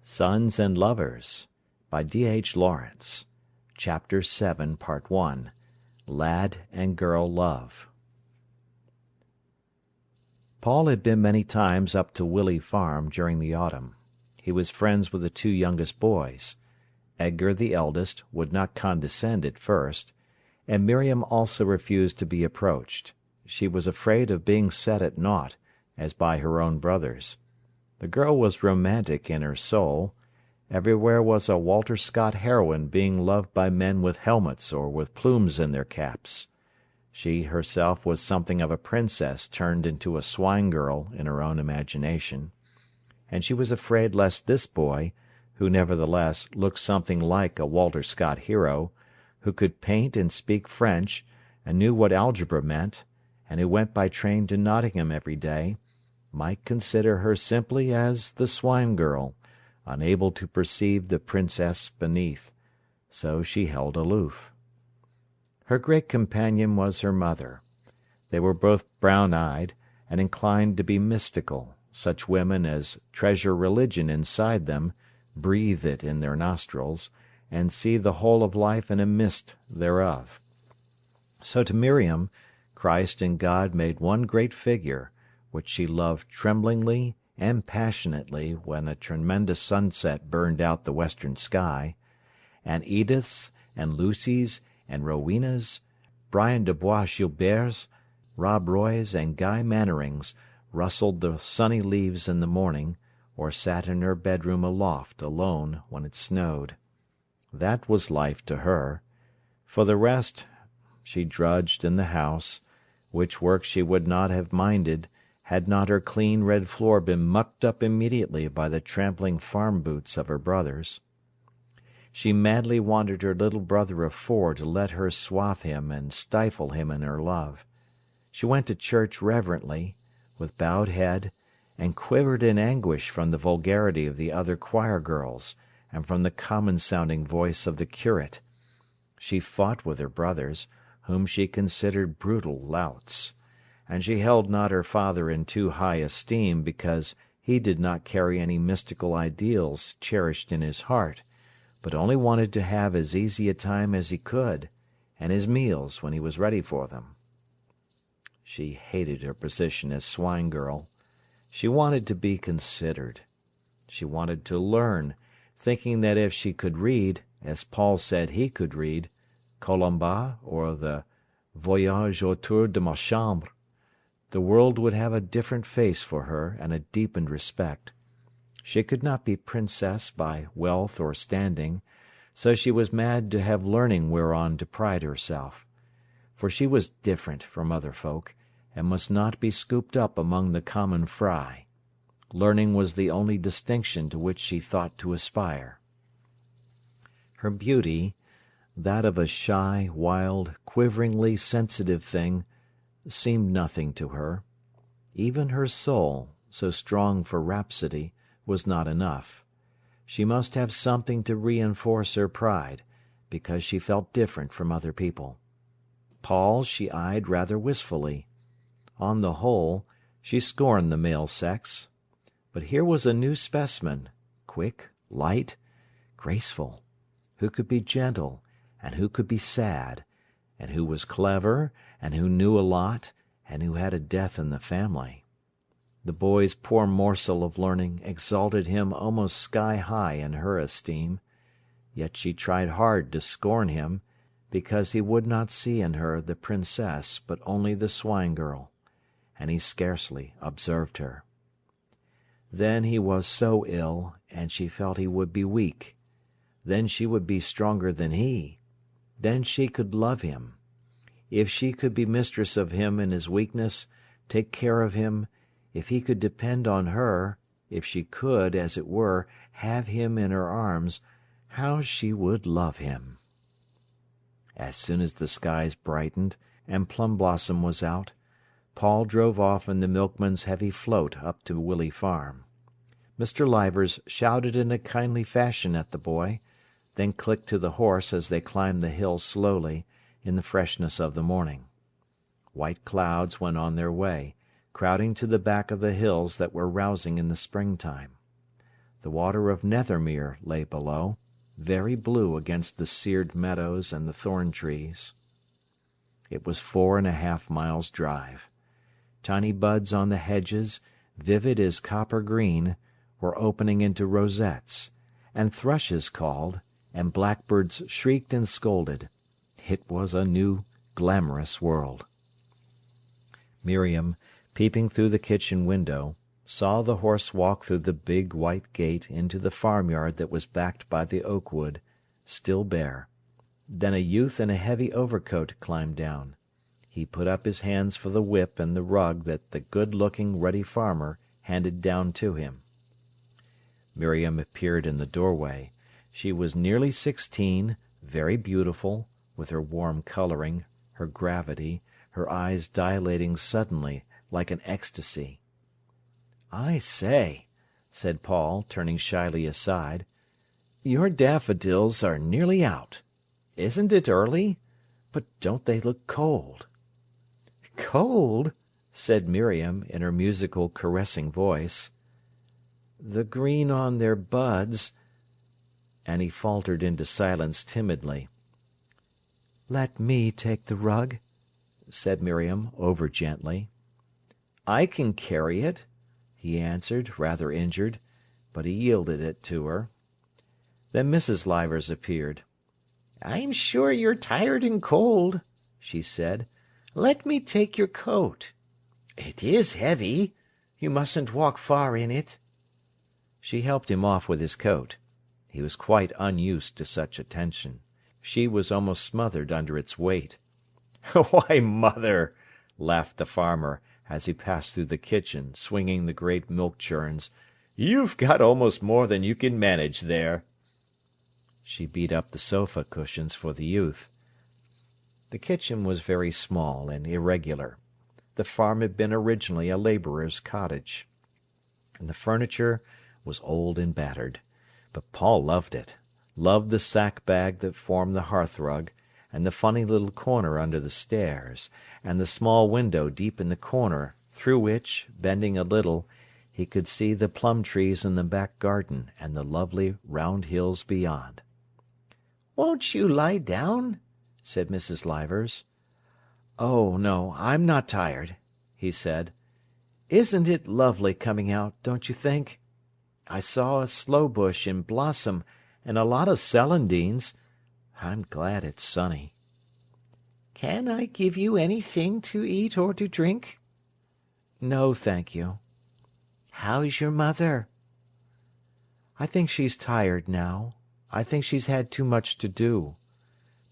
Sons and Lovers by D.H. Lawrence. Chapter 7, Part 1. Lad and Girl Love. Paul had been many times up to Willey Farm during the autumn. He was friends with the two youngest boys. Edgar, the eldest, would not condescend at first, and Miriam also refused to be approached. She was afraid of being set at naught, as by her own brothers. The girl was romantic in her soul. Everywhere was a Walter Scott heroine being loved by men with helmets or with plumes in their caps. She herself was something of a princess turned into a swine girl in her own imagination, and she was afraid lest this boy, who nevertheless looked something like a Walter Scott hero, who could paint and speak French, and knew what algebra meant, and who went by train to Nottingham every day, might consider her simply as the swine girl, unable to perceive the princess beneath, so she held aloof. Her great companion was her mother. They were both brown-eyed, and inclined to be mystical, such women as treasure religion inside them, breathe it in their nostrils, and see the whole of life in a mist thereof. So to Miriam, Christ and God made one great figure, which she loved tremblingly and passionately when a tremendous sunset burned out the western sky, and Ediths and Lucys and Rowenas, Brian de Bois Gilberts, Rob Roys and Guy Mannerings rustled the sunny leaves in the morning, or sat in her bedroom aloft alone when it snowed. That was life to her. For the rest, she drudged in the house, which work she would not have minded had not her clean red floor been mucked up immediately by the trampling farm boots of her brothers. She madly wanted her little brother of 4 to let her swathe him and stifle him in her love. She went to church reverently, with bowed head, and quivered in anguish from the vulgarity of the other choir girls, and from the common-sounding voice of the curate. She fought with her brothers, whom she considered brutal louts, and she held not her father in too high esteem because he did not carry any mystical ideals cherished in his heart, but only wanted to have as easy a time as he could, and his meals when he was ready for them. She hated her position as swine girl. She wanted to be considered. She wanted to learn, thinking that if she could read, as Paul said he could read, Colomba or the Voyage autour de ma chambre, the world would have a different face for her and a deepened respect. She could not be princess by wealth or standing, so she was mad to have learning whereon to pride herself. For she was different from other folk, and must not be scooped up among the common fry. Learning was the only distinction to which she thought to aspire. Her beauty, that of a shy, wild, quiveringly sensitive thing, seemed nothing to her. Even her soul, so strong for rhapsody, was not enough. She must have something to reinforce her pride, because she felt different from other people. Paul she eyed rather wistfully. On the whole, she scorned the male sex. But here was a new specimen, quick, light, graceful, who could be gentle, and who could be sad, and who was clever, and who knew a lot, and who had a death in the family. The boy's poor morsel of learning exalted him almost sky-high in her esteem, yet she tried hard to scorn him, because he would not see in her the princess but only the swine-girl, and he scarcely observed her. Then he was so ill, and she felt he would be weak. Then she would be stronger than he. Then she could love him. If she could be mistress of him in his weakness, take care of him, if he could depend on her, if she could, as it were, have him in her arms, how she would love him! As soon as the skies brightened and Plum Blossom was out, Paul drove off in the milkman's heavy float up to Willey Farm. Mr. Livers shouted in a kindly fashion at the boy, then clicked to the horse as they climbed the hill slowly, in the freshness of the morning. White clouds went on their way, crowding to the back of the hills that were rousing in the springtime. The water of Nethermere lay below, very blue against the seared meadows and the thorn trees. It was 4.5 miles' drive. Tiny buds on the hedges, vivid as copper green, were opening into rosettes, and thrushes called, and blackbirds shrieked and scolded. It was a new, glamorous world. Miriam, peeping through the kitchen window, saw the horse walk through the big white gate into the farmyard that was backed by the oak wood, still bare. Then a youth in a heavy overcoat climbed down. He put up his hands for the whip and the rug that the good-looking, ruddy farmer handed down to him. Miriam appeared in the doorway. She was nearly 16, very beautiful, with her warm colouring, her gravity, her eyes dilating suddenly, like an ecstasy. "I say," said Paul, turning shyly aside, "your daffodils are nearly out. Isn't it early? But don't they look cold?" "Cold?" said Miriam, in her musical, caressing voice. "The green on their buds—" and he faltered into silence timidly. "Let me take the rug," said Miriam, over gently. "I can carry it," he answered, rather injured, but he yielded it to her. Then Mrs. Leivers appeared. "I'm sure you're tired and cold," she said. "Let me take your coat. It is heavy. You mustn't walk far in it." She helped him off with his coat. He was quite unused to such attention. She was almost smothered under its weight. "Why, mother," laughed the farmer, as he passed through the kitchen, swinging the great milk churns, "you've got almost more than you can manage there." She beat up the sofa cushions for the youth. The kitchen was very small and irregular. The farm had been originally a labourer's cottage, and the furniture was old and battered. But Paul loved it, loved the sack bag that formed the hearthrug, and the funny little corner under the stairs, and the small window deep in the corner, through which, bending a little, he could see the plum trees in the back garden and the lovely round hills beyond. "Won't you lie down?" said Mrs. Leivers. "Oh, no, I'm not tired," he said. "Isn't it lovely coming out, don't you think? I saw a sloe bush in blossom and a lot of celandines. I'm glad it's sunny." "Can I give you anything to eat or to drink?" "No, thank you." "How's your mother?" "I think she's tired now. I think she's had too much to do.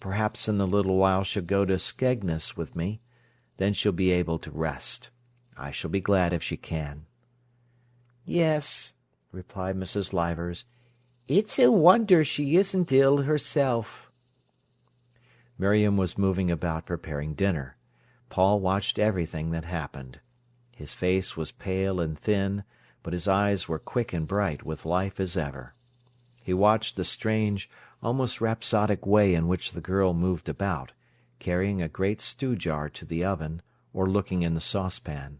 Perhaps in a little while she'll go to Skegness with me. Then she'll be able to rest. I shall be glad if she can." "Yes," replied Mrs. Leivers. "It's a wonder she isn't ill herself." Miriam was moving about preparing dinner. Paul watched everything that happened. His face was pale and thin, but his eyes were quick and bright with life as ever. He watched the strange, almost rhapsodic way in which the girl moved about, carrying a great stew-jar to the oven, or looking in the saucepan.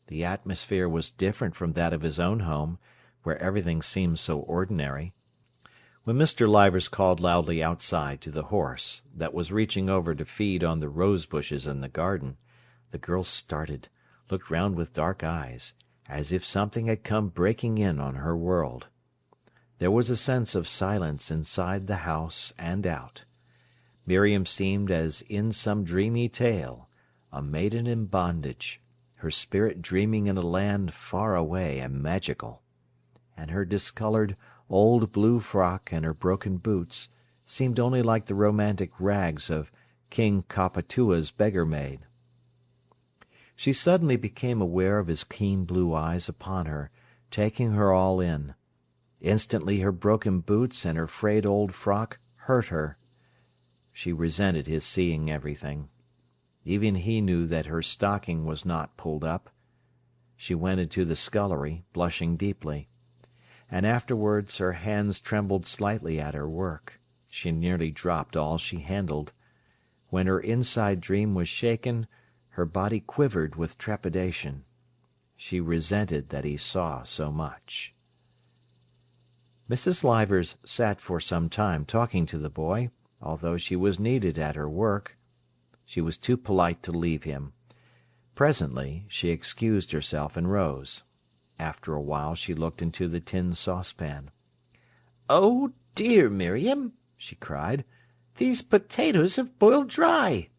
The atmosphere was different from that of his own home, where everything seemed so ordinary. When Mr. Leivers called loudly outside to the horse, that was reaching over to feed on the rose-bushes in the garden, the girl started, looked round with dark eyes, as if something had come breaking in on her world. There was a sense of silence inside the house and out. Miriam seemed as in some dreamy tale, a maiden in bondage, her spirit dreaming in a land far away and magical. And her discoloured, old blue frock and her broken boots seemed only like the romantic rags of King Cophetua's beggar-maid. She suddenly became aware of his keen blue eyes upon her, taking her all in. Instantly her broken boots and her frayed old frock hurt her. She resented his seeing everything. Even he knew that her stocking was not pulled up. She went into the scullery, blushing deeply. And afterwards her hands trembled slightly at her work. She nearly dropped all she handled. When her inside dream was shaken, her body quivered with trepidation. She resented that he saw so much. Mrs. Livers sat for some time talking to the boy, although she was needed at her work. She was too polite to leave him. Presently she excused herself and rose. After a while she looked into the tin saucepan. "Oh, dear, Miriam!" she cried. "These potatoes have boiled dry."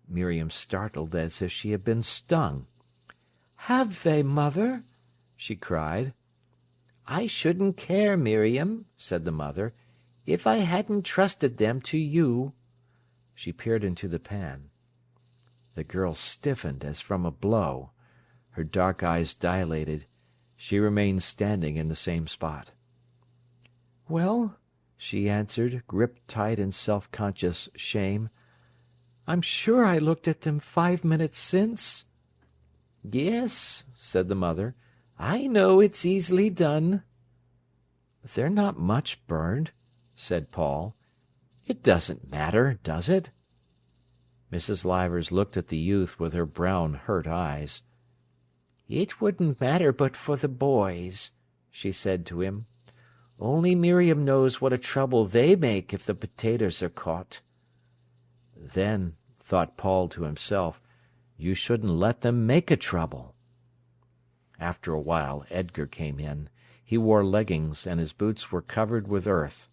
Miriam startled as if she had been stung. "Have they, mother?" she cried. "I shouldn't care, Miriam," said the mother, "if I hadn't trusted them to you." She peered into the pan. The girl stiffened as from a blow. Her dark eyes dilated. She remained standing in the same spot. "Well," she answered, gripped tight in self-conscious shame, "I'm sure I looked at them 5 minutes since." "Yes," said the mother, "I know it's easily done." "They're not much burned," said Paul. "It doesn't matter, does it?" Mrs. Livers looked at the youth with her brown, hurt eyes. "It wouldn't matter but for the boys," she said to him. "Only Miriam knows what a trouble they make if the potatoes are caught." "Then," thought Paul to himself, "you shouldn't let them make a trouble." After a while Edgar came in. He wore leggings, and his boots were covered with earth.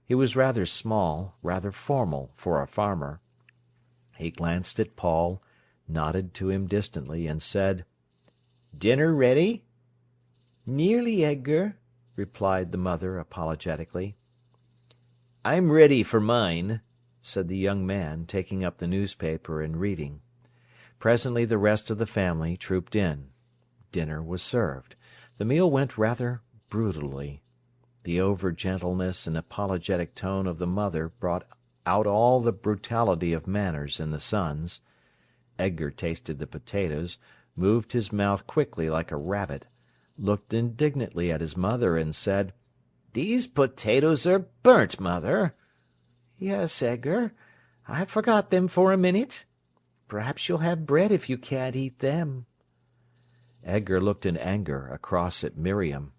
He was rather small, rather formal for a farmer. He glanced at Paul, nodded to him distantly, and said: "Dinner ready?" "Nearly, Edgar," replied the mother apologetically. "I'm ready for mine," said the young man, taking up the newspaper and reading. Presently the rest of the family trooped in. Dinner was served. The meal went rather brutally. The over-gentleness and apologetic tone of the mother brought out all the brutality of manners in the sons. Edgar tasted the potatoes, moved his mouth quickly like a rabbit, looked indignantly at his mother, and said: "These potatoes are burnt, mother." "Yes, Edgar, I forgot them for a minute. Perhaps you'll have bread if you can't eat them." Edgar looked in anger across at Miriam.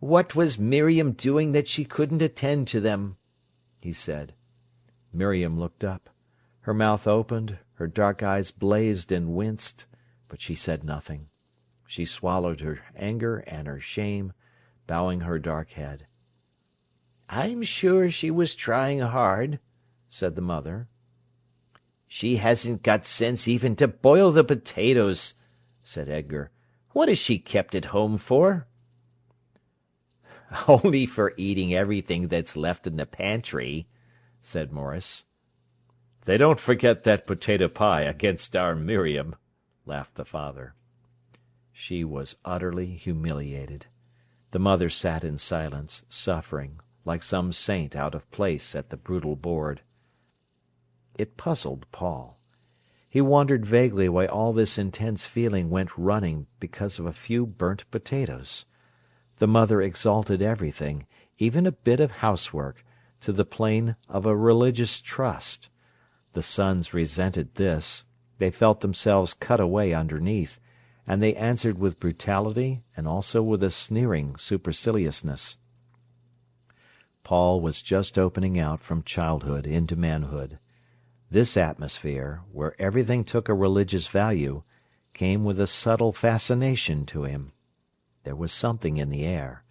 "What was Miriam doing that she couldn't attend to them?" he said. Miriam looked up. Her mouth opened, her dark eyes blazed and winced, but she said nothing. She swallowed her anger and her shame, bowing her dark head. "I'm sure she was trying hard," said the mother. "She hasn't got sense even to boil the potatoes," said Edgar. "What is she kept at home for?" "Only for eating everything that's left in the pantry," said Maurice. "They don't forget that potato pie against our Miriam," laughed the father. She was utterly humiliated. The mother sat in silence, suffering, like some saint out of place at the brutal board. It puzzled Paul. He wondered vaguely why all this intense feeling went running because of a few burnt potatoes. The mother exalted everything, even a bit of housework, to the plane of a religious trust. The sons resented this. They felt themselves cut away underneath, and they answered with brutality and also with a sneering superciliousness. Paul was just opening out from childhood into manhood. This atmosphere, where everything took a religious value, came with a subtle fascination to him. There was something in the air.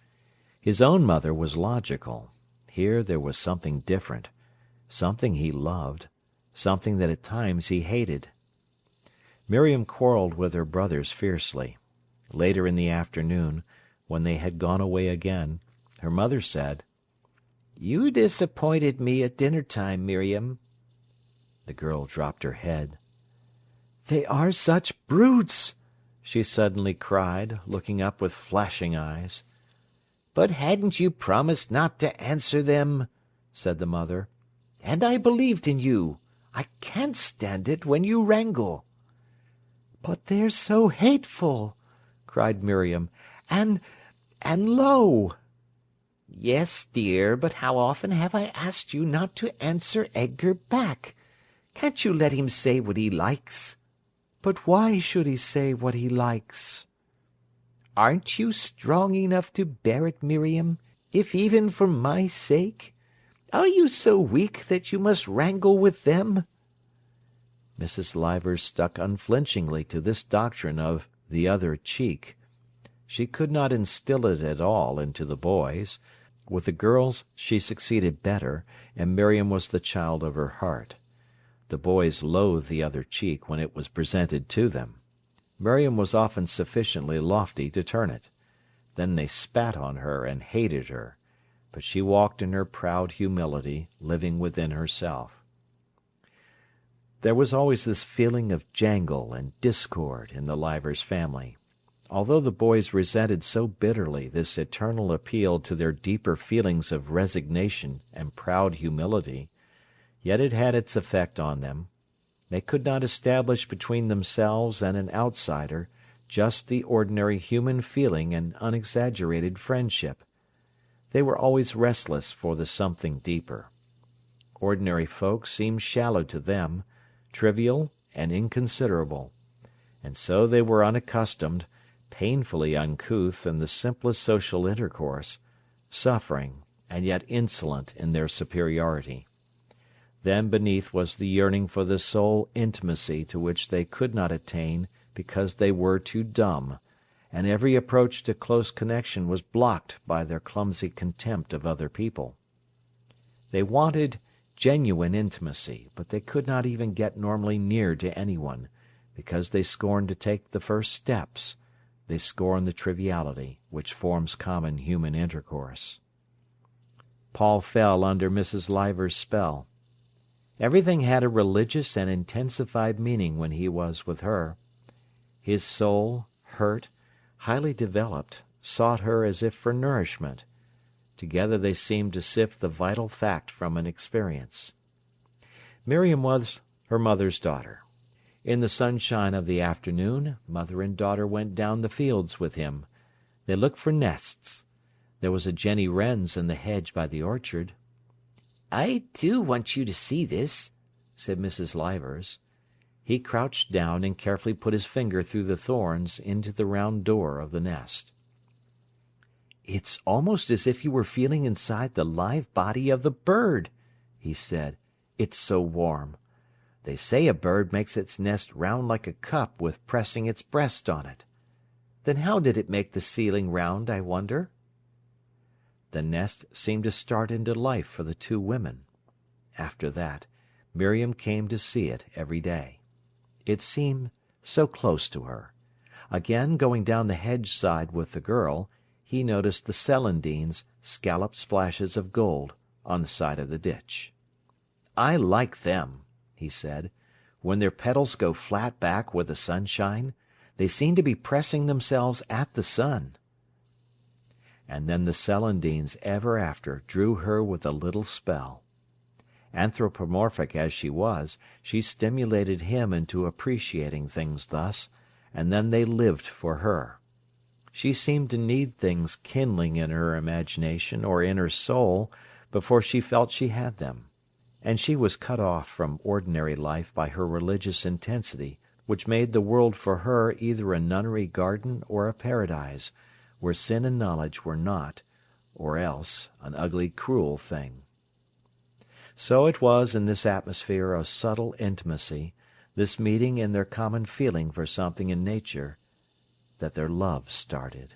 His own mother was logical. Here there was something different, something he loved, something that at times he hated. Miriam quarrelled with her brothers fiercely. Later in the afternoon, when they had gone away again, her mother said: "You disappointed me at dinner-time, Miriam." The girl dropped her head. "They are such brutes!" she suddenly cried, looking up with flashing eyes. "But hadn't you promised not to answer them?" said the mother. "And I believed in you. I can't stand it when you wrangle." "But they're so hateful!" cried Miriam. And low!" "Yes, dear, but how often have I asked you not to answer Edgar back? Can't you let him say what he likes?" "But why should he say what he likes?" "Aren't you strong enough to bear it, Miriam? if even for my sake? Are you so weak that you must wrangle with them?" Mrs. Leivers stuck unflinchingly to this doctrine of the other cheek. She could not instil it at all into the boys. With the girls she succeeded better, and Miriam was the child of her heart. The boys loathed the other cheek when it was presented to them. Miriam was often sufficiently lofty to turn it. Then they spat on her and hated her, but she walked in her proud humility, living within herself. There was always this feeling of jangle and discord in the Leivers family. Although the boys resented so bitterly this eternal appeal to their deeper feelings of resignation and proud humility, yet it had its effect on them. They could not establish between themselves and an outsider just the ordinary human feeling and unexaggerated friendship. They were always restless for the something deeper. Ordinary folk seemed shallow to them, trivial and inconsiderable, and so they were unaccustomed, painfully uncouth in the simplest social intercourse, suffering, and yet insolent in their superiority. Then beneath was the yearning for the soul intimacy to which they could not attain because they were too dumb, and every approach to close connection was blocked by their clumsy contempt of other people. They wanted genuine intimacy, but they could not even get normally near to anyone, because they scorned to take the first steps. They scorned the triviality which forms common human intercourse. Paul fell under Mrs. Leivers' spell. Everything had a religious and intensified meaning when he was with her. His soul, hurt, highly developed, sought her as if for nourishment. Together they seemed to sift the vital fact from an experience. Miriam was her mother's daughter. In the sunshine of the afternoon, mother and daughter went down the fields with him. They looked for nests. There was a Jenny Wren's in the hedge by the orchard. "I do want you to see this," said Mrs. Leivers. He crouched down and carefully put his finger through the thorns into the round door of the nest. "It's almost as if you were feeling inside the live body of the bird," he said. "It's so warm. They say a bird makes its nest round like a cup with pressing its breast on it. Then how did it make the ceiling round, I wonder?" The nest seemed to start into life for the two women. After that, Miriam came to see it every day. It seemed so close to her. Again, going down the hedge-side with the girl, he noticed the celandines, scalloped splashes of gold, on the side of the ditch. "I like them," he said. "When their petals go flat back with the sunshine, they seem to be pressing themselves at the sun." And then the celandines ever after drew her with a little spell. Anthropomorphic as she was, she stimulated him into appreciating things thus, and then they lived for her. She seemed to need things kindling in her imagination or in her soul before she felt she had them. And she was cut off from ordinary life by her religious intensity, which made the world for her either a nunnery garden or a paradise, where sin and knowledge were not, or else an ugly, cruel thing. So it was in this atmosphere of subtle intimacy, this meeting in their common feeling for something in nature, that their love started.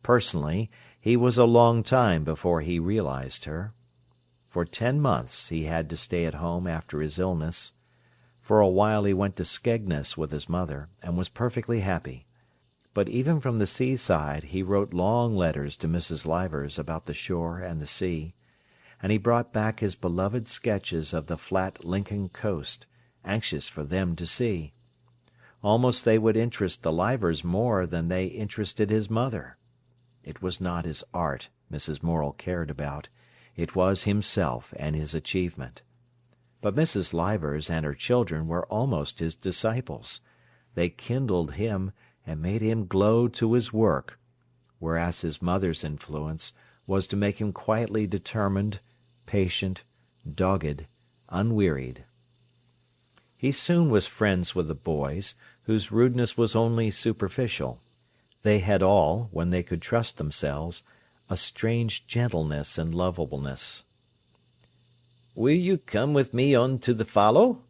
Personally, he was a long time before he realized her. For 10 months he had to stay at home after his illness. For a while he went to Skegness with his mother, and was perfectly happy. But even from the seaside he wrote long letters to Mrs. Leivers about the shore and the sea, and he brought back his beloved sketches of the flat Lincoln coast, anxious for them to see. Almost they would interest the Leivers more than they interested his mother. It was not his art Mrs. Morel cared about. It was himself and his achievement. But Mrs. Leivers and her children were almost his disciples. They kindled him and made him glow to his work, whereas his mother's influence was to make him quietly determined, patient, dogged, unwearied. He soon was friends with the boys, whose rudeness was only superficial. They had all, when they could trust themselves, a strange gentleness and lovableness. "Will you come with me on to the fallow?"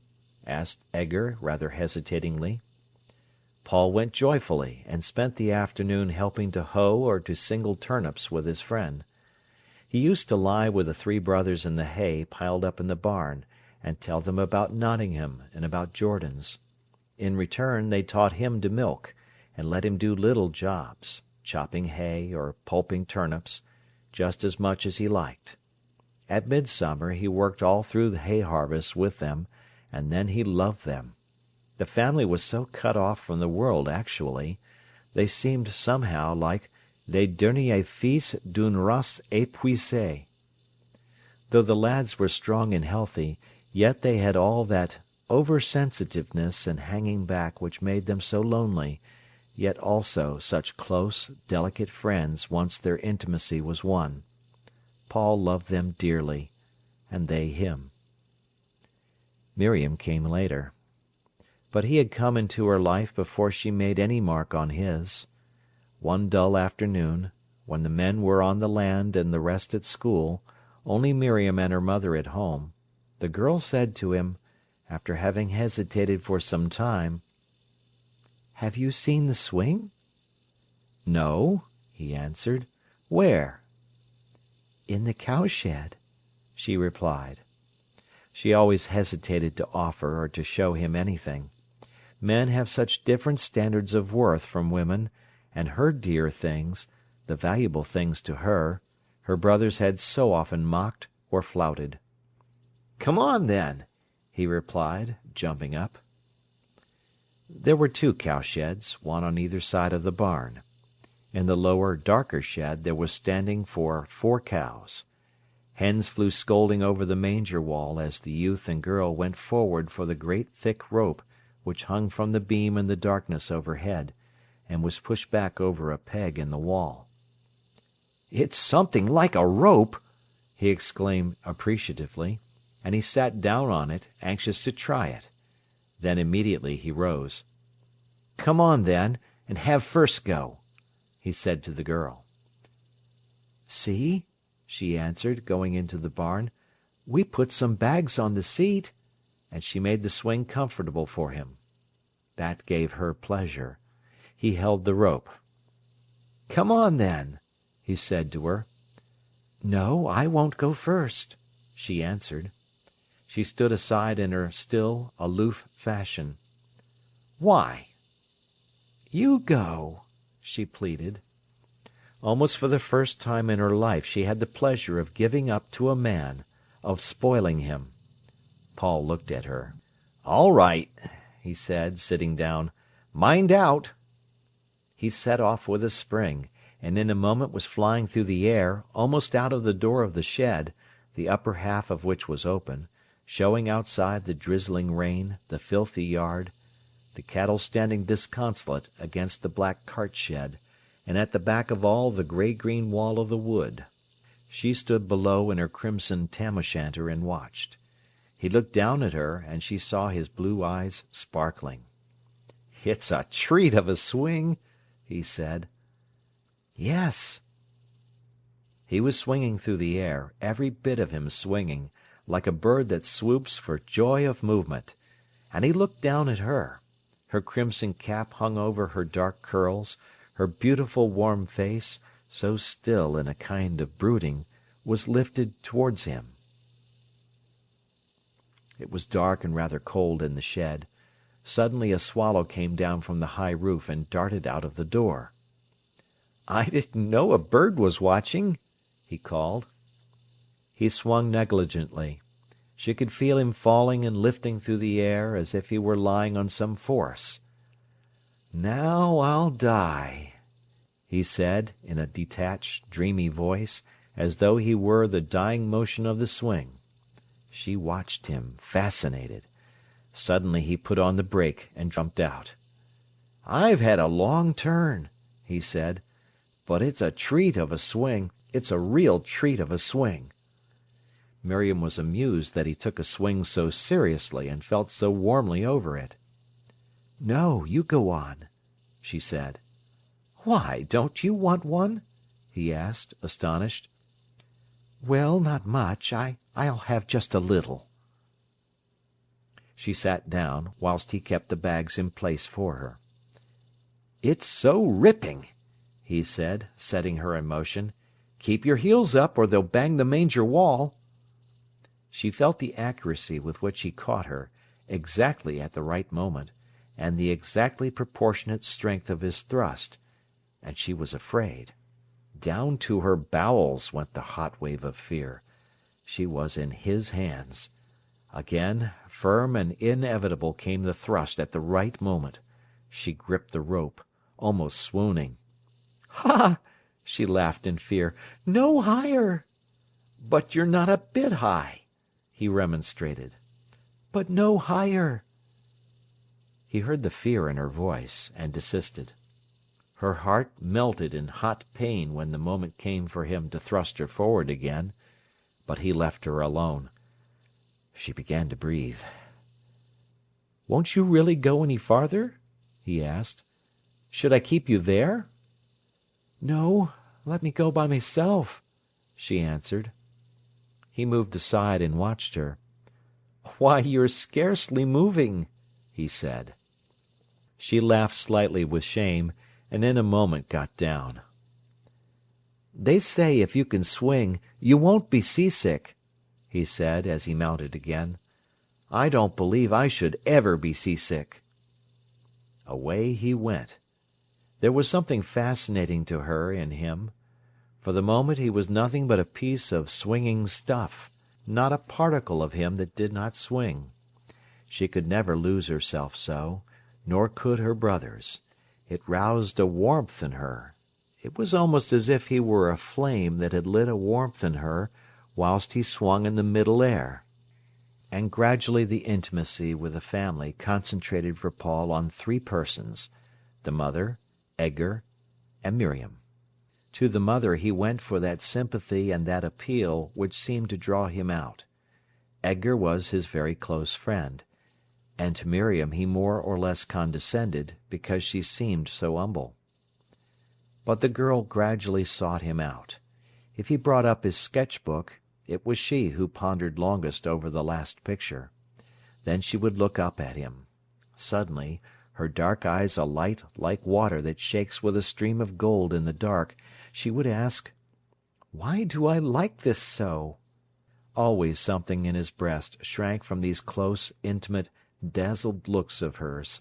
asked Edgar, rather hesitatingly. Paul went joyfully, and spent the afternoon helping to hoe or to single turnips with his friend. He used to lie with the three brothers in the hay piled up in the barn, and tell them about Nottingham and about Jordan's. In return they taught him to milk, and let him do little jobs, chopping hay or pulping turnips, just as much as he liked. At midsummer he worked all through the hay harvest with them, and then he loved them. The family was so cut off from the world actually. They seemed somehow like les derniers fils d'une race épuisée. Though the lads were strong and healthy, yet they had all that over-sensitiveness and hanging back which made them so lonely, yet also such close, delicate friends once their intimacy was won. Paul loved them dearly, and they him. Miriam came later. But he had come into her life before she made any mark on his. One dull afternoon, when the men were on the land and the rest at school, only Miriam and her mother at home, the girl said to him, after having hesitated for some time, "Have you seen the swing?" "No," he answered. "Where?" "In the cowshed," she replied. She always hesitated to offer or to show him anything. Men have such different standards of worth from women, and her dear things, the valuable things to her, her brothers had so often mocked or flouted. "Come on, then," he replied, jumping up. There were two cowsheds, one on either side of the barn. In the lower, darker shed there was standing for 4 cows. Hens flew scolding over the manger wall as the youth and girl went forward for the great thick rope which hung from the beam in the darkness overhead, and was pushed back over a peg in the wall. "It's something like a rope!" he exclaimed appreciatively, and he sat down on it, anxious to try it. Then immediately he rose. "Come on, then, and have first go," he said to the girl. "See," she answered, going into the barn. "We put some bags on the seat," and she made the swing comfortable for him. That gave her pleasure. He held the rope. "Come on, then," he said to her. "No, I won't go first," she answered. She stood aside in her still, aloof fashion. "Why?" "You go," she pleaded. Almost for the first time in her life she had the pleasure of giving up to a man, of spoiling him. Paul looked at her. "All right," he said, sitting down. "Mind out!" He set off with a spring, and in a moment was flying through the air, almost out of the door of the shed, the upper half of which was open, showing outside the drizzling rain, the filthy yard, the cattle standing disconsolate against the black cart shed, and at the back of all the grey-green wall of the wood. She stood below in her crimson tam-o'-shanter and watched. He looked down at her, and she saw his blue eyes sparkling. "It's a treat of a swing," he said. "Yes." He was swinging through the air, every bit of him swinging, like a bird that swoops for joy of movement. And he looked down at her. Her crimson cap hung over her dark curls, her beautiful warm face, so still in a kind of brooding, was lifted towards him. It was dark and rather cold in the shed. Suddenly a swallow came down from the high roof and darted out of the door. "I didn't know a bird was watching," he called. He swung negligently. She could feel him falling and lifting through the air as if he were lying on some force. "Now I'll die," he said, in a detached, dreamy voice, as though he were the dying motion of the swing. She watched him, fascinated. Suddenly he put on the brake and jumped out. "I've had a long turn," he said, "but it's a treat of a swing. It's a real treat of a swing." Miriam was amused that he took a swing so seriously and felt so warmly over it. "No, you go on," she said. "Why, don't you want one?" he asked, astonished. "Well, not much. I'll have just a little." She sat down, whilst he kept the bags in place for her. "It's so ripping," he said, setting her in motion. "Keep your heels up, or they'll bang the manger wall." She felt the accuracy with which he caught her, exactly at the right moment, and the exactly proportionate strength of his thrust, and she was afraid. Down to her bowels went the hot wave of fear. She was in his hands. Again, firm and inevitable, came the thrust at the right moment. She gripped the rope, almost swooning. "Ha!" she laughed in fear. "No higher!" "But you're not a bit high," he remonstrated. "But no higher." He heard the fear in her voice, and desisted. Her heart melted in hot pain when the moment came for him to thrust her forward again, but he left her alone. She began to breathe. "Won't you really go any farther?" he asked. "Should I keep you there?" "No, let me go by myself," she answered. He moved aside and watched her. "Why, you're scarcely moving," he said. She laughed slightly with shame, and in a moment got down. "They say if you can swing, you won't be seasick," he said, as he mounted again. "I don't believe I should ever be seasick." Away he went. There was something fascinating to her in him. For the moment he was nothing but a piece of swinging stuff, not a particle of him that did not swing. She could never lose herself so, nor could her brothers. It roused a warmth in her. It was almost as if he were a flame that had lit a warmth in her whilst he swung in the middle air. And gradually the intimacy with the family concentrated for Paul on three persons: the mother, Edgar, and Miriam. To the mother he went for that sympathy and that appeal which seemed to draw him out. Edgar was his very close friend, and to Miriam he more or less condescended, because she seemed so humble. But the girl gradually sought him out. If he brought up his sketch-book, it was she who pondered longest over the last picture. Then she would look up at him. Suddenly, her dark eyes alight like water that shakes with a stream of gold in the dark, she would ask, "Why do I like this so?" Always something in his breast shrank from these close, intimate, dazzled looks of hers.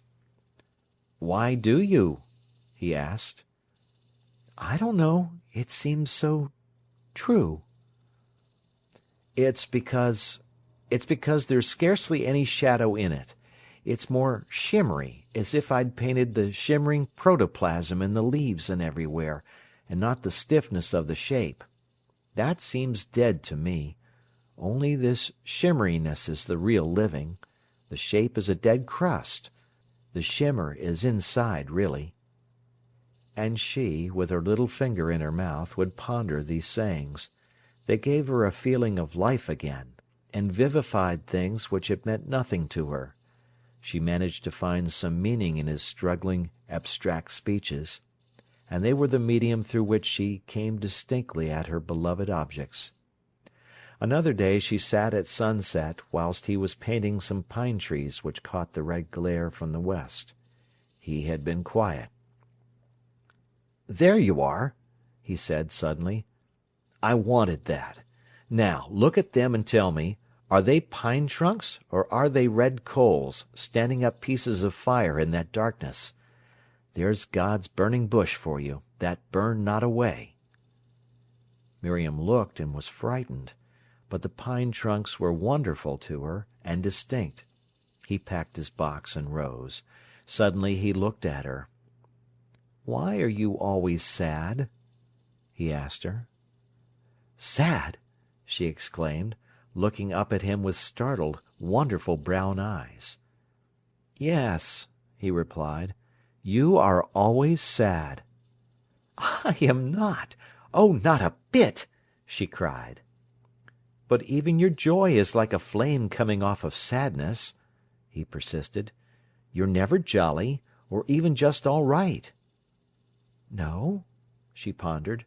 "Why do you?" he asked. "I don't know. It seems so true." It's because there's scarcely any shadow in it. It's more shimmery, as if I'd painted the shimmering protoplasm in the leaves and everywhere, and not the stiffness of the shape. That seems dead to me. Only this shimmeriness is the real living. The shape is a dead crust. The shimmer is inside, really. And she, with her little finger in her mouth, would ponder these sayings. They gave her a feeling of life again, and vivified things which had meant nothing to her. She managed to find some meaning in his struggling, abstract speeches, and they were the medium through which she came distinctly at her beloved objects. Another day she sat at sunset whilst he was painting some pine trees which caught the red glare from the west. He had been quiet. "There you are," he said suddenly. "I wanted that. Now, look at them and tell me, are they pine trunks, or are they red coals, standing up pieces of fire in that darkness? There's God's burning bush for you, that burned not away." Miriam looked and was frightened, but the pine trunks were wonderful to her, and distinct. He packed his box and rose. Suddenly he looked at her. "Why are you always sad?" he asked her. "Sad!" she exclaimed, looking up at him with startled, wonderful brown eyes. "Yes," he replied, "you are always sad." "I am not! Oh, not a bit!" she cried. "But even your joy is like a flame coming off of sadness," he persisted. "You're never jolly, or even just all right." "No?" she pondered.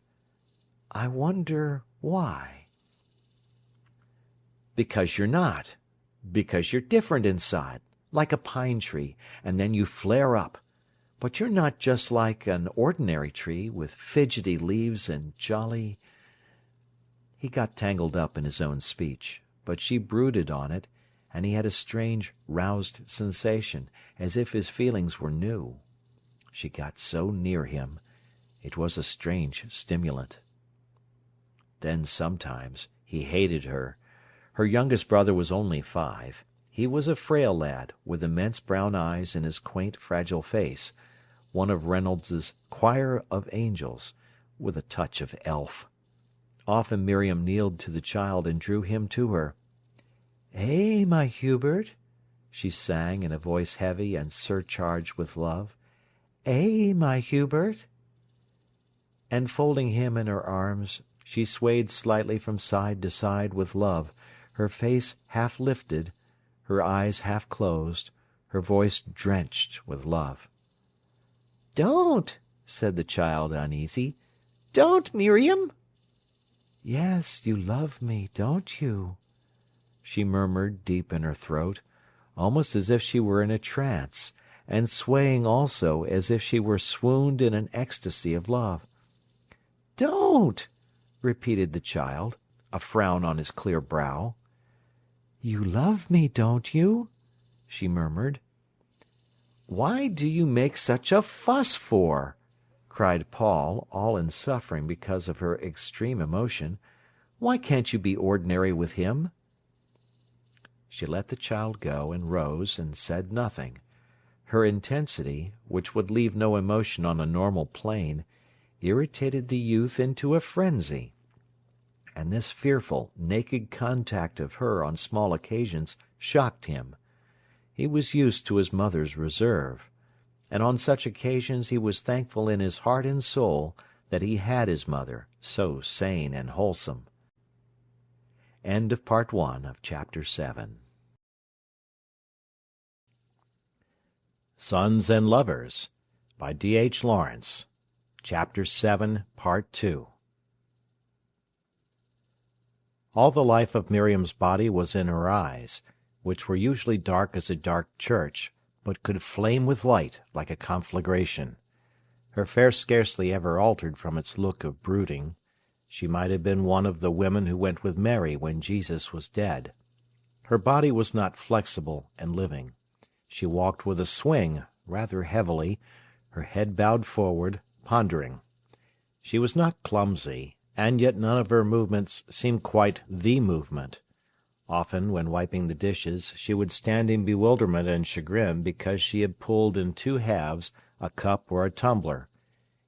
I wonder why." "Because you're not. Because you're different inside, like a pine tree, and then you flare up. But you're not just like an ordinary tree, with fidgety leaves and jolly—" He got tangled up in his own speech, but she brooded on it, and he had a strange, roused sensation, as if his feelings were new. She got so near him. It was a strange stimulant. Then sometimes he hated her. Her youngest brother was only 5. He was a frail lad, with immense brown eyes in his quaint, fragile face, one of Reynolds's choir of angels, with a touch of elf. Often Miriam kneeled to the child and drew him to her. "Eh, my Hubert?" she sang in a voice heavy and surcharged with love. "Eh, my Hubert?" And folding him in her arms, she swayed slightly from side to side with love, her face half lifted, her eyes half closed, her voice drenched with love. "Don't!" said the child, uneasy. "Don't, Miriam!" "Yes, you love me, don't you?" she murmured deep in her throat, almost as if she were in a trance, and swaying also as if she were swooned in an ecstasy of love. "Don't!" repeated the child, a frown on his clear brow. "You love me, don't you?" she murmured. "Why do you make such a fuss for?" cried Paul, all in suffering because of her extreme emotion. "Why can't you be ordinary with him?" She let the child go, and rose, and said nothing. Her intensity, which would leave no emotion on a normal plane, irritated the youth into a frenzy. And this fearful, naked contact of her on small occasions shocked him. He was used to his mother's reserve, and on such occasions he was thankful in his heart and soul that he had his mother, so sane and wholesome. End of Part 1 of Chapter 7. Sons and Lovers by D.H. Lawrence. Chapter 7, Part 2. All the life of Miriam's body was in her eyes, which were usually dark as a dark church, but could flame with light like a conflagration. Her face scarcely ever altered from its look of brooding. She might have been one of the women who went with Mary when Jesus was dead. Her body was not flexible and living. She walked with a swing, rather heavily, her head bowed forward, pondering. She was not clumsy, and yet none of her movements seemed quite the movement. Often, when wiping the dishes, she would stand in bewilderment and chagrin because she had pulled in 2 halves a cup or a tumbler.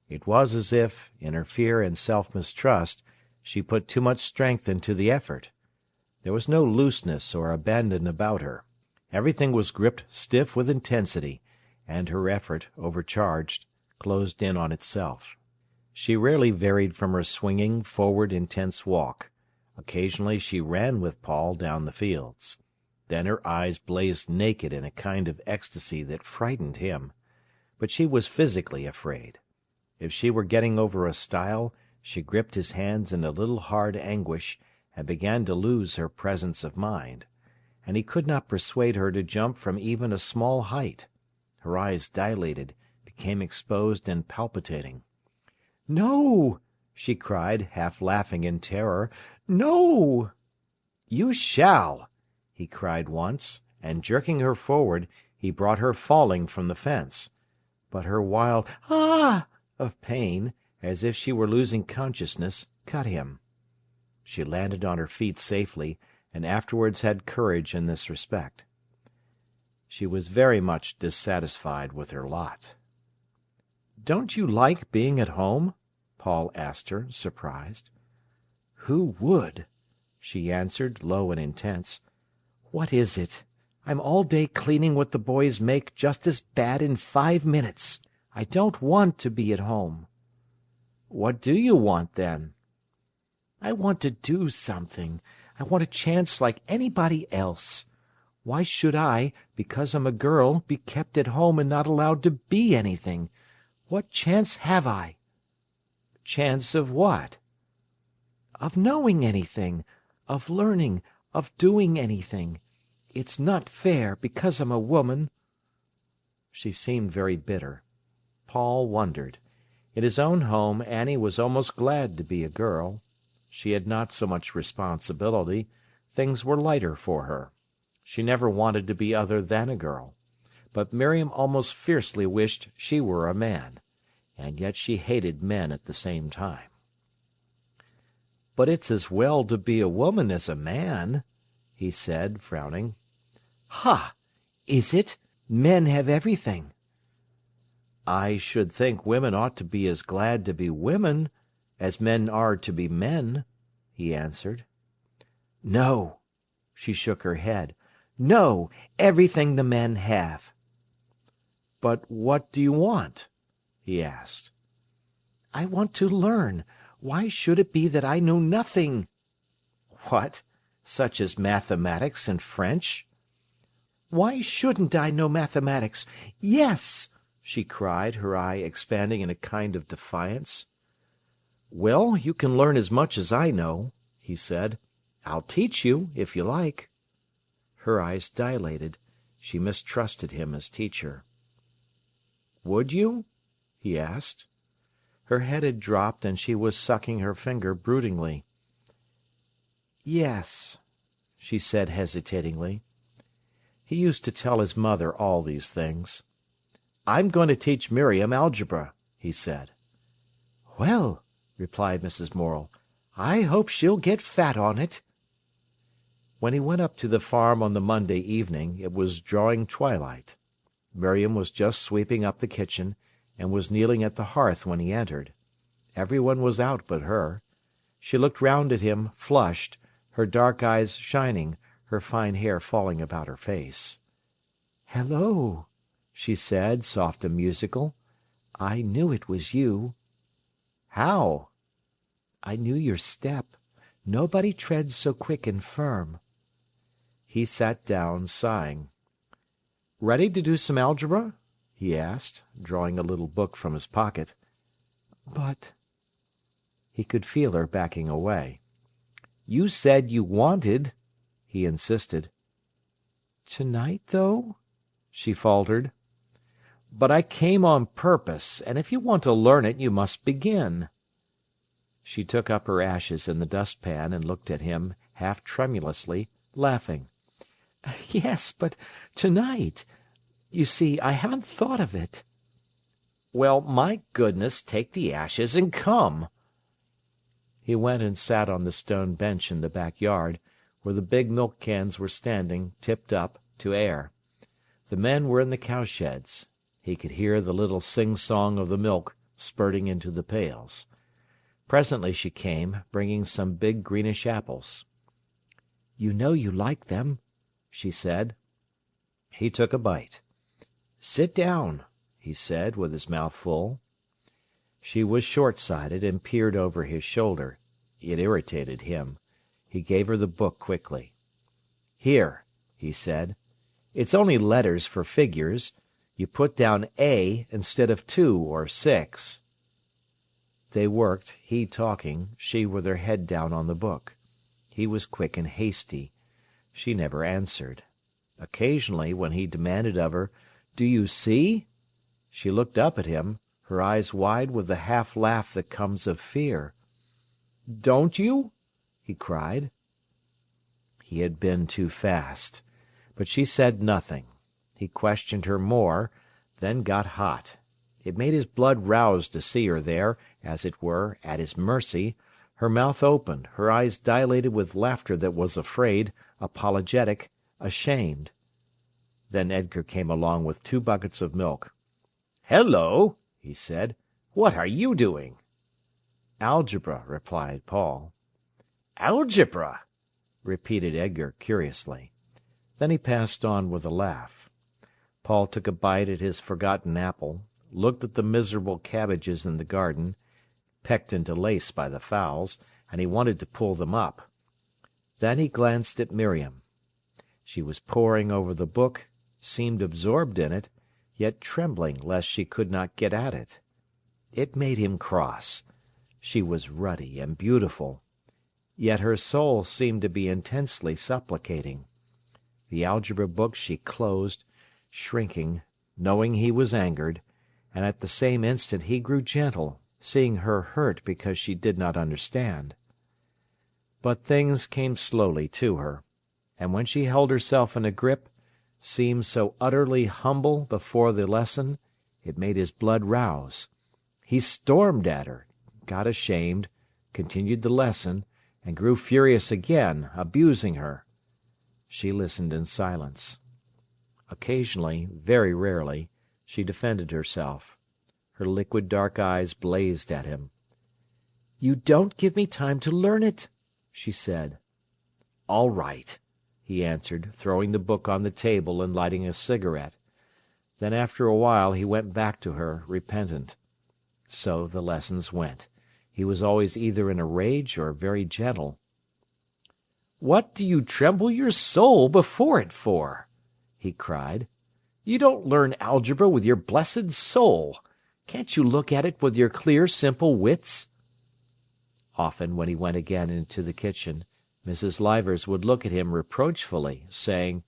It was as if, in her fear and self-mistrust, she put too much strength into the effort. There was no looseness or abandon about her. Everything was gripped stiff with intensity, and her effort, overcharged, closed in on itself. She rarely varied from her swinging, forward, intense walk. Occasionally she ran with Paul down the fields. Then her eyes blazed naked in a kind of ecstasy that frightened him. But she was physically afraid. If she were getting over a stile, she gripped his hands in a little hard anguish and began to lose her presence of mind, and he could not persuade her to jump from even a small height. Her eyes dilated, became exposed and palpitating. "No!" she cried, half laughing in terror. "No!" "You shall!" he cried once, and jerking her forward, he brought her falling from the fence. But her wild "Ah!" of pain, as if she were losing consciousness, cut him. She landed on her feet safely, and afterwards had courage in this respect. She was very much dissatisfied with her lot. "Don't you like being at home?" Paul asked her, surprised. "Who would?" she answered, low and intense. "What is it? I'm all day cleaning what the boys make just as bad in 5 minutes. I don't want to be at home." "What do you want, then?" "I want to do something. I want a chance like anybody else. Why should I, because I'm a girl, be kept at home and not allowed to be anything? What chance have I?" "Chance of what?" of knowing anything, of learning, of doing anything. It's not fair, because I'm a woman." She seemed very bitter. Paul wondered. In his own home Annie was almost glad to be a girl. She had not so much responsibility. Things were lighter for her. She never wanted to be other than a girl. But Miriam almost fiercely wished she were a man, and yet she hated men at the same time. "But it's as well to be a woman as a man," he said, frowning. "Ha! Is it? Men have everything." "I should think women ought to be as glad to be women as men are to be men," he answered. "No." She shook her head. "No, everything the men have." "But what do you want?" he asked. "I want to learn. Why should it be that I know nothing?" "What? Such as mathematics and French?" "Why shouldn't I know mathematics? Yes!" she cried, her eye expanding in a kind of defiance. "Well, you can learn as much as I know," he said. "I'll teach you, if you like." Her eyes dilated. She mistrusted him as teacher. "Would you?" he asked. Her head had dropped, and she was sucking her finger broodingly. "Yes," she said hesitatingly. He used to tell his mother all these things. "I'm going to teach Miriam algebra," he said. "Well," replied Mrs. Morel, "I hope she'll get fat on it." When he went up to the farm on the Monday evening, it was drawing twilight. Miriam was just sweeping up the kitchen, and was kneeling at the hearth when he entered. Everyone was out but her. She looked round at him, flushed, her dark eyes shining, her fine hair falling about her face. "Hello," she said, soft and musical. "I knew it was you." "How?" "I knew your step. Nobody treads so quick and firm." He sat down, sighing. "Ready to do some algebra?" he asked, drawing a little book from his pocket. "But—" He could feel her backing away. "You said you wanted," he insisted. "Tonight, though?" she faltered. "But I came on purpose, and if you want to learn it, you must begin." She took up her ashes in the dustpan and looked at him, half tremulously, laughing. "Yes, but tonight. You see, I haven't thought of it." "Well, my goodness, take the ashes and come." He went and sat on the stone bench in the backyard, where the big milk cans were standing, tipped up, to air. The men were in the cowsheds. He could hear the little sing-song of the milk spurting into the pails. Presently she came, bringing some big greenish apples. "You know you like them," she said. He took a bite. "Sit down," he said, with his mouth full. She was short-sighted and peered over his shoulder. It irritated him. He gave her the book quickly. "Here," he said. "It's only letters for figures. You put down A instead of 2 or 6. They worked, he talking, she with her head down on the book. He was quick and hasty. She never answered. Occasionally, when he demanded of her, "Do you see?" she looked up at him, her eyes wide with the half-laugh that comes of fear. "Don't you?" he cried. He had been too fast. But she said nothing. He questioned her more, then got hot. It made his blood rouse to see her there, as it were, at his mercy, her mouth open, her eyes dilated with laughter that was afraid, apologetic, ashamed. Then Edgar came along with 2 buckets of milk. "Hello!" he said. "What are you doing?" "Algebra," replied Paul. "Algebra!" repeated Edgar curiously. Then he passed on with a laugh. Paul took a bite at his forgotten apple, looked at the miserable cabbages in the garden, pecked into lace by the fowls, and he wanted to pull them up. Then he glanced at Miriam. She was poring over the book, seemed absorbed in it, yet trembling lest she could not get at it. It made him cross. She was ruddy and beautiful. Yet her soul seemed to be intensely supplicating. The algebra book she closed, shrinking, knowing he was angered, and at the same instant he grew gentle, seeing her hurt because she did not understand. But things came slowly to her, and when she held herself in a grip, seemed so utterly humble before the lesson, it made his blood rouse. He stormed at her, got ashamed, continued the lesson, and grew furious again, abusing her. She listened in silence. Occasionally, very rarely, she defended herself. Her liquid dark eyes blazed at him. "You don't give me time to learn it," she said. "All right," he answered, throwing the book on the table and lighting a cigarette. Then after a while he went back to her, repentant. So the lessons went. He was always either in a rage or very gentle. "What do you tremble your soul before it for?" he cried. "You don't learn algebra with your blessed soul. Can't you look at it with your clear, simple wits?" Often, when he went again into the kitchen, Mrs. Leivers would look at him reproachfully, saying,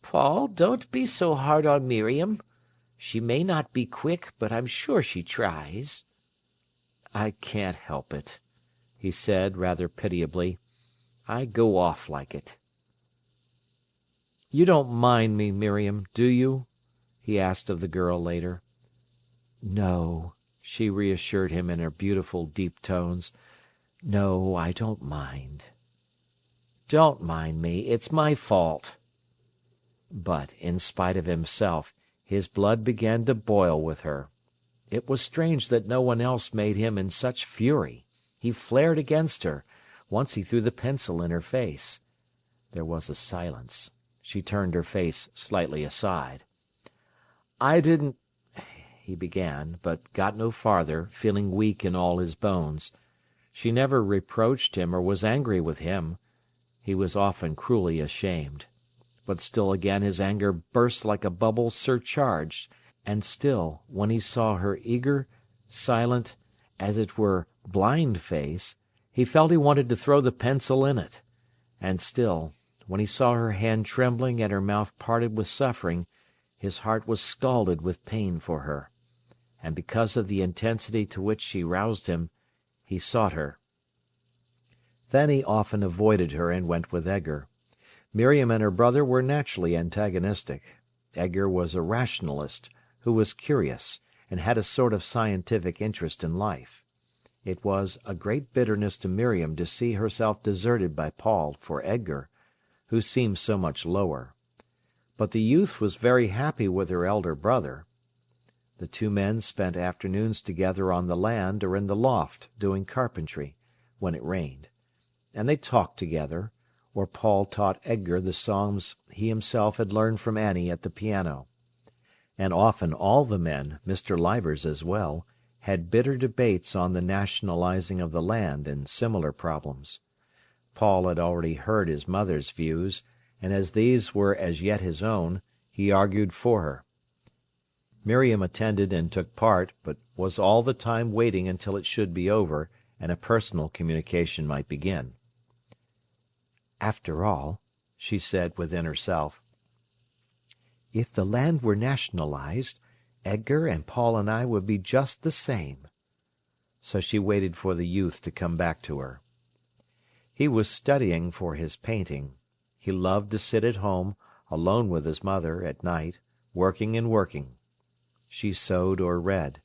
"Paul, don't be so hard on Miriam. She may not be quick, but I'm sure she tries." "I can't help it," he said, rather pitiably. "I go off like it." "You don't mind me, Miriam, do you?" he asked of the girl later. "No," she reassured him in her beautiful, deep tones. "No, I don't mind." "Don't mind me. It's my fault." But, in spite of himself, his blood began to boil with her. It was strange that no one else made him in such fury. He flared against her. Once he threw the pencil in her face. There was a silence. She turned her face slightly aside. "I didn't—" he began, but got no farther, feeling weak in all his bones. She never reproached him or was angry with him. He was often cruelly ashamed. But still again his anger burst like a bubble surcharged, and still, when he saw her eager, silent, as it were, blind face, he felt he wanted to throw the pencil in it. And still, when he saw her hand trembling and her mouth parted with suffering, his heart was scalded with pain for her. And because of the intensity to which she roused him, he sought her. Then he often avoided her and went with Edgar. Miriam and her brother were naturally antagonistic. Edgar was a rationalist, who was curious, and had a sort of scientific interest in life. It was a great bitterness to Miriam to see herself deserted by Paul for Edgar, who seemed so much lower. But the youth was very happy with her elder brother. The two men spent afternoons together on the land or in the loft doing carpentry, when it rained. And they talked together, or Paul taught Edgar the songs he himself had learned from Annie at the piano. And often all the men, Mr. Leivers as well, had bitter debates on the nationalizing of the land and similar problems. Paul had already heard his mother's views, and as these were as yet his own, he argued for her. Miriam attended and took part, but was all the time waiting until it should be over and a personal communication might begin. "After all," she said within herself, "if the land were nationalized, Edgar and Paul and I would be just the same." So she waited for the youth to come back to her. He was studying for his painting. He loved to sit at home, alone with his mother, at night, working and working. She sewed or read.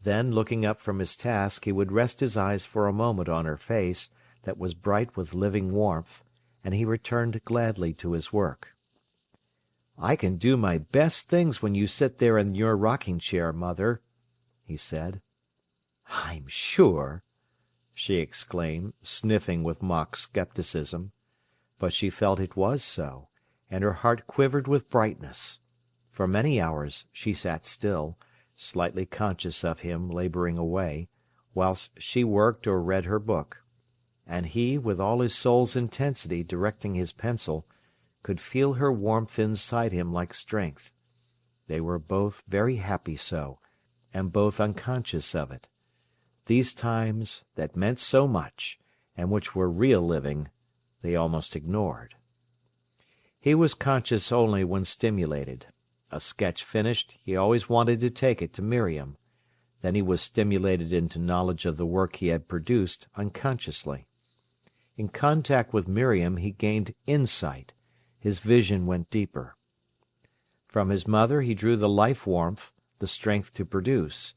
Then, looking up from his task, he would rest his eyes for a moment on her face, that was bright with living warmth, and he returned gladly to his work. "I can do my best things when you sit there in your rocking-chair, Mother," he said. "I'm sure!" she exclaimed, sniffing with mock scepticism. But she felt it was so, and her heart quivered with brightness. For many hours she sat still, slightly conscious of him labouring away, whilst she worked or read her book. And he, with all his soul's intensity directing his pencil, could feel her warmth inside him like strength. They were both very happy so, and both unconscious of it. These times, that meant so much, and which were real living, they almost ignored. He was conscious only when stimulated. A sketch finished, he always wanted to take it to Miriam. Then he was stimulated into knowledge of the work he had produced unconsciously. In contact with Miriam he gained insight, his vision went deeper. From his mother he drew the life-warmth, the strength to produce.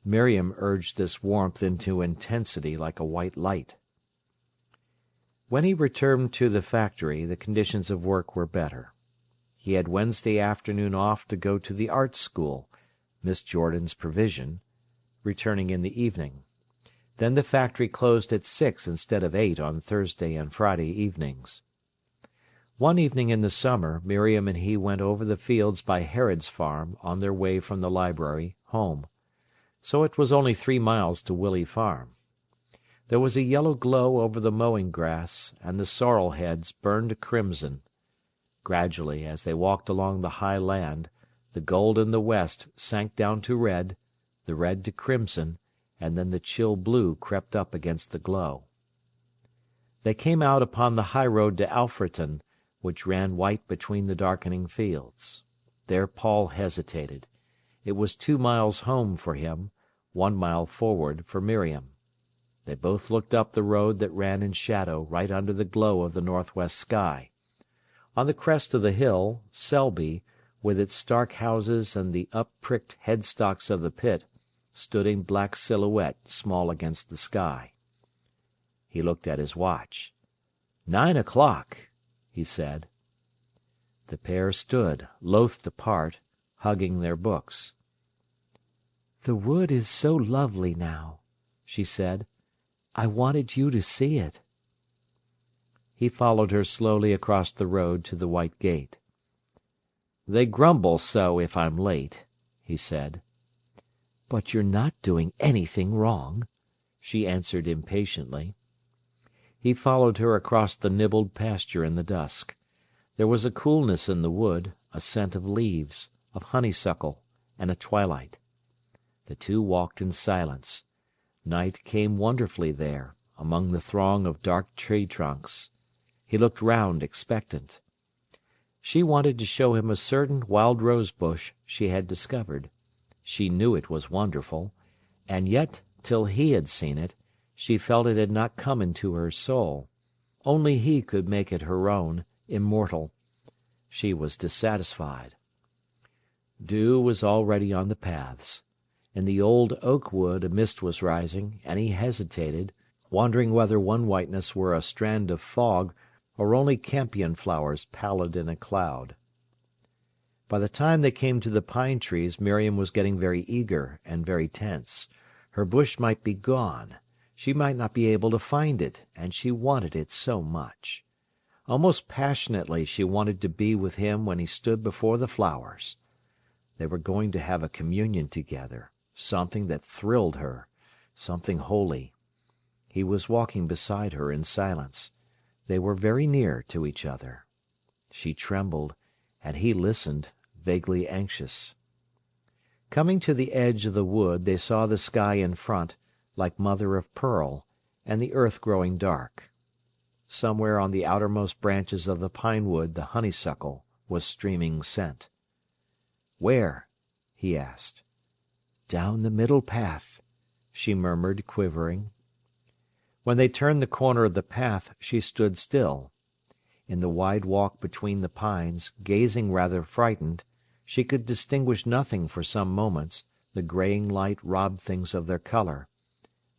Miriam urged this warmth into intensity like a white light. When he returned to the factory, the conditions of work were better. He had Wednesday afternoon off to go to the art school, Miss Jordan's provision, returning in the evening. Then the factory closed at 6 instead of 8 on Thursday and Friday evenings. One evening in the summer Miriam and he went over the fields by Herod's farm on their way from the library home. So it was only 3 miles to Willey Farm. There was a yellow glow over the mowing grass, and the sorrel heads burned crimson. Gradually, as they walked along the high land, the gold in the west sank down to red, the red to crimson, and then the chill blue crept up against the glow. They came out upon the high road to Alfreton, which ran white between the darkening fields. There Paul hesitated. It was 2 miles home for him, 1 mile forward for Miriam. They both looked up the road that ran in shadow right under the glow of the northwest sky. On the crest of the hill, Selby, with its stark houses and the up-pricked headstocks of the pit, stood in black silhouette small against the sky. He looked at his watch. 9 o'clock, he said. The pair stood, loath to part, hugging their books. "The wood is so lovely now," she said. "I wanted you to see it." He followed her slowly across the road to the white gate. "They grumble so if I'm late," he said. "But you're not doing anything wrong," she answered impatiently. He followed her across the nibbled pasture in the dusk. There was a coolness in the wood, a scent of leaves, of honeysuckle, and a twilight. The two walked in silence. Night came wonderfully there, among the throng of dark tree trunks. He looked round, expectant. She wanted to show him a certain wild rose bush she had discovered. She knew it was wonderful, and yet, till he had seen it, she felt it had not come into her soul. Only he could make it her own, immortal. She was dissatisfied. Dew was already on the paths. In the old oak wood a mist was rising, and he hesitated, wondering whether one whiteness were a strand of fog or only campion flowers pallid in a cloud. By the time they came to the pine trees Miriam was getting very eager and very tense. Her bush might be gone. She might not be able to find it, and she wanted it so much. Almost passionately she wanted to be with him when he stood before the flowers. They were going to have a communion together, something that thrilled her, something holy. He was walking beside her in silence. They were very near to each other. She trembled, and he listened, vaguely anxious. Coming to the edge of the wood they saw the sky in front, like mother of pearl, and the earth growing dark. Somewhere on the outermost branches of the pine-wood the honeysuckle was streaming scent. "Where?" he asked. "Down the middle path," she murmured, quivering. When they turned the corner of the path she stood still. In the wide walk between the pines, gazing rather frightened, she could distinguish nothing for some moments, the greying light robbed things of their colour.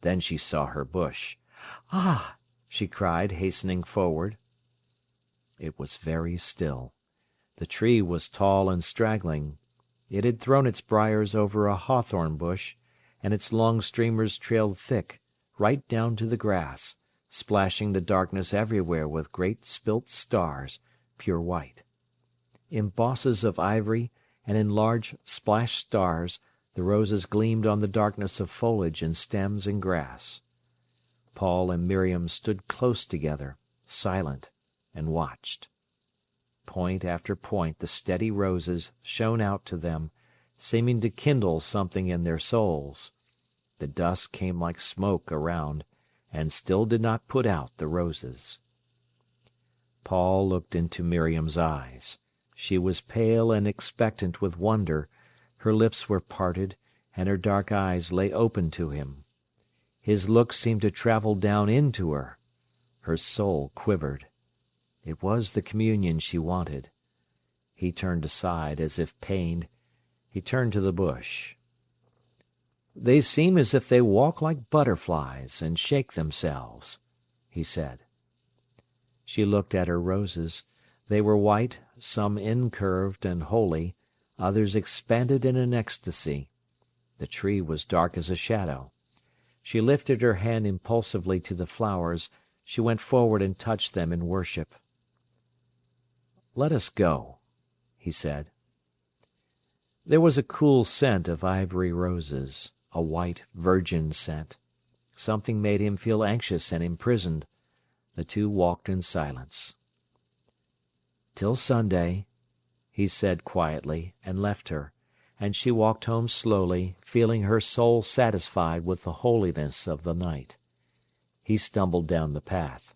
Then she saw her bush. "Ah!" she cried, hastening forward. It was very still. The tree was tall and straggling. It had thrown its briars over a hawthorn bush, and its long streamers trailed thick, right down to the grass, splashing the darkness everywhere with great spilt stars, pure white. In bosses of ivory and in large splashed stars the roses gleamed on the darkness of foliage and stems and grass. Paul and Miriam stood close together, silent, and watched. Point after point the steady roses shone out to them, seeming to kindle something in their souls. The dusk came like smoke around, and still did not put out the roses. Paul looked into Miriam's eyes. She was pale and expectant with wonder, her lips were parted, and her dark eyes lay open to him. His look seemed to travel down into her. Her soul quivered. It was the communion she wanted. He turned aside, as if pained. He turned to the bush. "They seem as if they walk like butterflies and shake themselves," he said. She looked at her roses. They were white, some incurved and holy, others expanded in an ecstasy. The tree was dark as a shadow. She lifted her hand impulsively to the flowers. She went forward and touched them in worship. "Let us go," he said. There was a cool scent of ivory roses, a white, virgin scent. Something made him feel anxious and imprisoned. The two walked in silence. "Till Sunday," he said quietly, and left her, and she walked home slowly, feeling her soul satisfied with the holiness of the night. He stumbled down the path.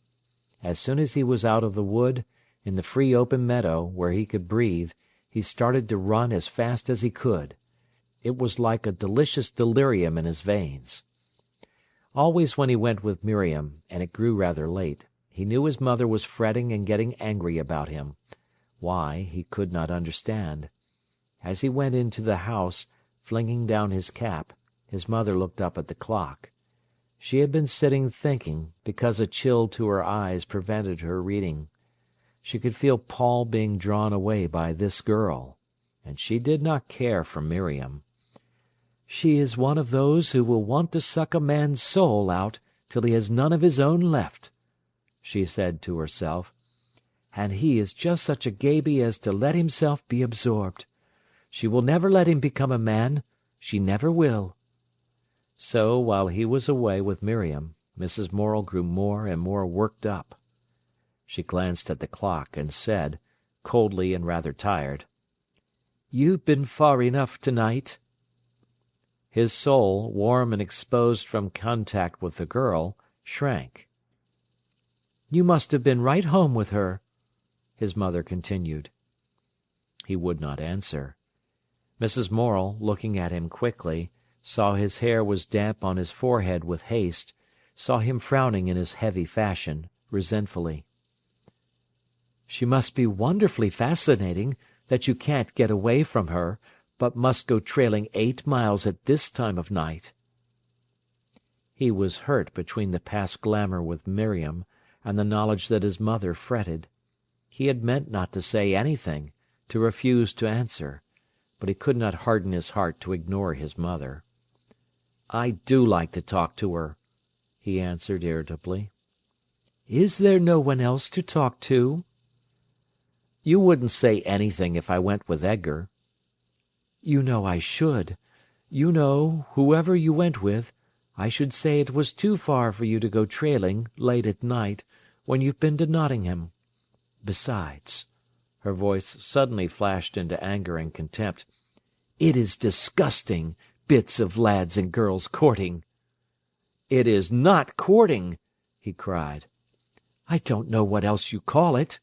As soon as he was out of the wood, in the free open meadow, where he could breathe, he started to run as fast as he could. It was like a delicious delirium in his veins. Always when he went with Miriam, and it grew rather late, he knew his mother was fretting and getting angry about him. Why, he could not understand. As he went into the house, flinging down his cap, his mother looked up at the clock. She had been sitting thinking, because a chill to her eyes prevented her reading. She could feel Paul being drawn away by this girl, and she did not care for Miriam. "She is one of those who will want to suck a man's soul out till he has none of his own left," she said to herself. "And he is just such a gaby as to let himself be absorbed. She will never let him become a man. She never will." So, while he was away with Miriam, Mrs. Morel grew more and more worked up. She glanced at the clock and said, coldly and rather tired, "You've been far enough to-night." His soul, warm and exposed from contact with the girl, shrank. "You must have been right home with her," his mother continued. He would not answer. Mrs. Morel, looking at him quickly, saw his hair was damp on his forehead with haste, saw him frowning in his heavy fashion, resentfully. "She must be wonderfully fascinating, that you can't get away from her, but must go trailing 8 miles at this time of night." He was hurt between the past glamour with Miriam and the knowledge that his mother fretted. He had meant not to say anything, to refuse to answer, but he could not harden his heart to ignore his mother. "I do like to talk to her," he answered irritably. "Is there no one else to talk to?" "You wouldn't say anything if I went with Edgar." "You know I should. You know, whoever you went with, I should say it was too far for you to go trailing, late at night, when you've been to Nottingham. Besides," her voice suddenly flashed into anger and contempt, "it is disgusting, bits of lads and girls courting." "It is not courting," he cried. "I don't know what else you call it."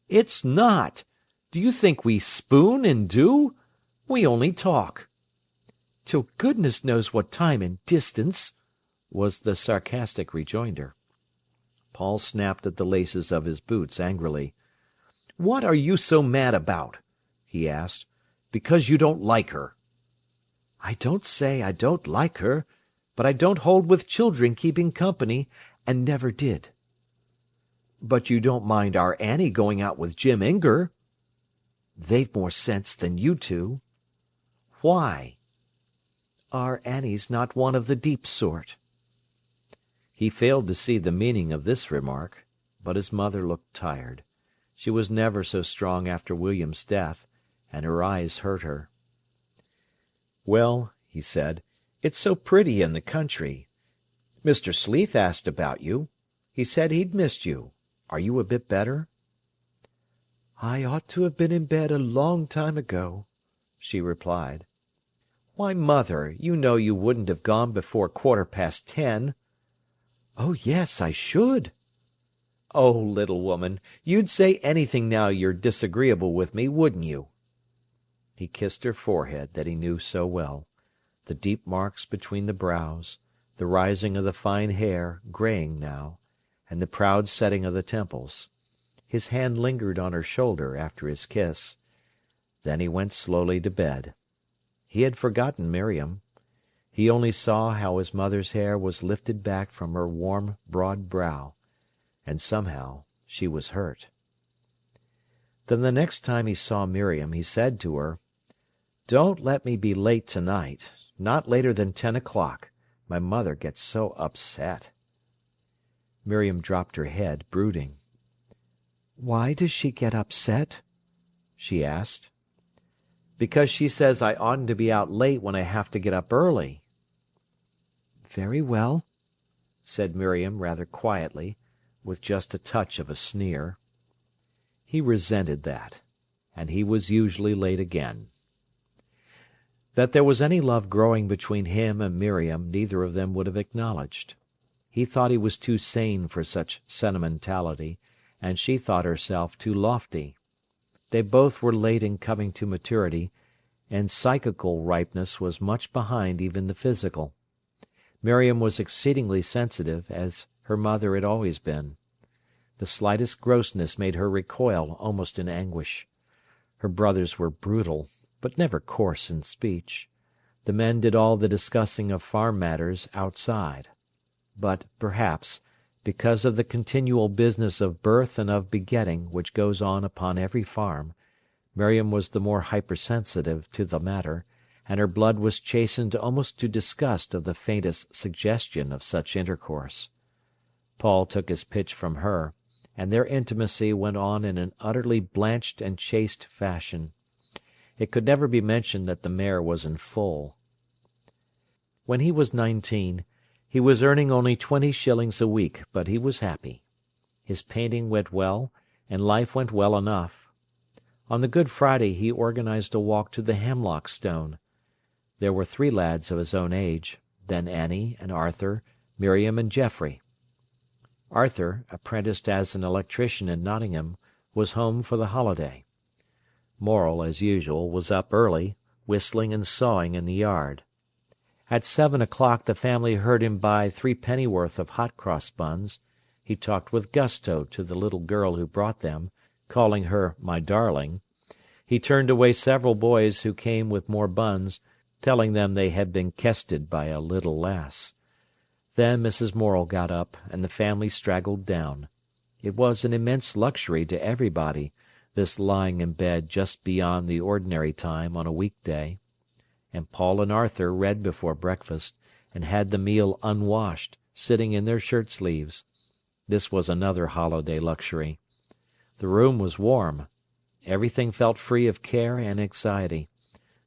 "It's not. Do you think we spoon and do? We only talk." "Till goodness knows what time and distance," was the sarcastic rejoinder. Paul snapped at the laces of his boots angrily. "What are you so mad about?" he asked. "Because you don't like her." "I don't say I don't like her, but I don't hold with children keeping company, and never did." "But you don't mind our Annie going out with Jim Inger?" "They've more sense than you two." "Why?" "Our Annie's not one of the deep sort." He failed to see the meaning of this remark, but his mother looked tired. She was never so strong after William's death, and her eyes hurt her. "Well," he said, "it's so pretty in the country. Mr. Sleeth asked about you. He said he'd missed you. Are you a bit better?" "I ought to have been in bed a long time ago," she replied. "Why, mother, you know you wouldn't have gone before 10:15. "Oh, yes, I should." "Oh, little woman, you'd say anything now you're disagreeable with me, wouldn't you?" He kissed her forehead that he knew so well, the deep marks between the brows, the rising of the fine hair, greying now, and the proud setting of the temples. His hand lingered on her shoulder after his kiss. Then he went slowly to bed. He had forgotten Miriam. He only saw how his mother's hair was lifted back from her warm, broad brow, and somehow she was hurt. Then the next time he saw Miriam, he said to her, "Don't let me be late tonight, not later than 10 o'clock. My mother gets so upset." Miriam dropped her head, brooding. "Why does she get upset?" she asked. "Because she says I oughtn't to be out late when I have to get up early." "Very well," said Miriam rather quietly, with just a touch of a sneer. He resented that, and he was usually late again. That there was any love growing between him and Miriam neither of them would have acknowledged. He thought he was too sane for such sentimentality, and she thought herself too lofty. They both were late in coming to maturity, and psychical ripeness was much behind even the physical. Miriam was exceedingly sensitive, as her mother had always been. The slightest grossness made her recoil almost in anguish. Her brothers were brutal, but never coarse in speech. The men did all the discussing of farm matters outside. But, perhaps, because of the continual business of birth and of begetting which goes on upon every farm, Miriam was the more hypersensitive to the matter, and her blood was chastened almost to disgust of the faintest suggestion of such intercourse. Paul took his pitch from her, and their intimacy went on in an utterly blanched and chaste fashion. It could never be mentioned that the mare was in foal. When he was 19, he was earning only 20 shillings a week, but he was happy. His painting went well, and life went well enough. On the Good Friday he organised a walk to the Hemlock Stone. There were 3 lads of his own age, then Annie and Arthur, Miriam and Geoffrey. Arthur, apprenticed as an electrician in Nottingham, was home for the holiday. Morel, as usual, was up early, whistling and sawing in the yard. At 7 o'clock the family heard him buy 3 pennyworth of hot-cross buns. He talked with gusto to the little girl who brought them, calling her "my darling." He turned away several boys who came with more buns, telling them they had been kested by a little lass. Then Mrs. Morel got up, and the family straggled down. It was an immense luxury to everybody, this lying in bed just beyond the ordinary time on a week-day. And Paul and Arthur read before breakfast, and had the meal unwashed, sitting in their shirt-sleeves. This was another holiday luxury. The room was warm. Everything felt free of care and anxiety.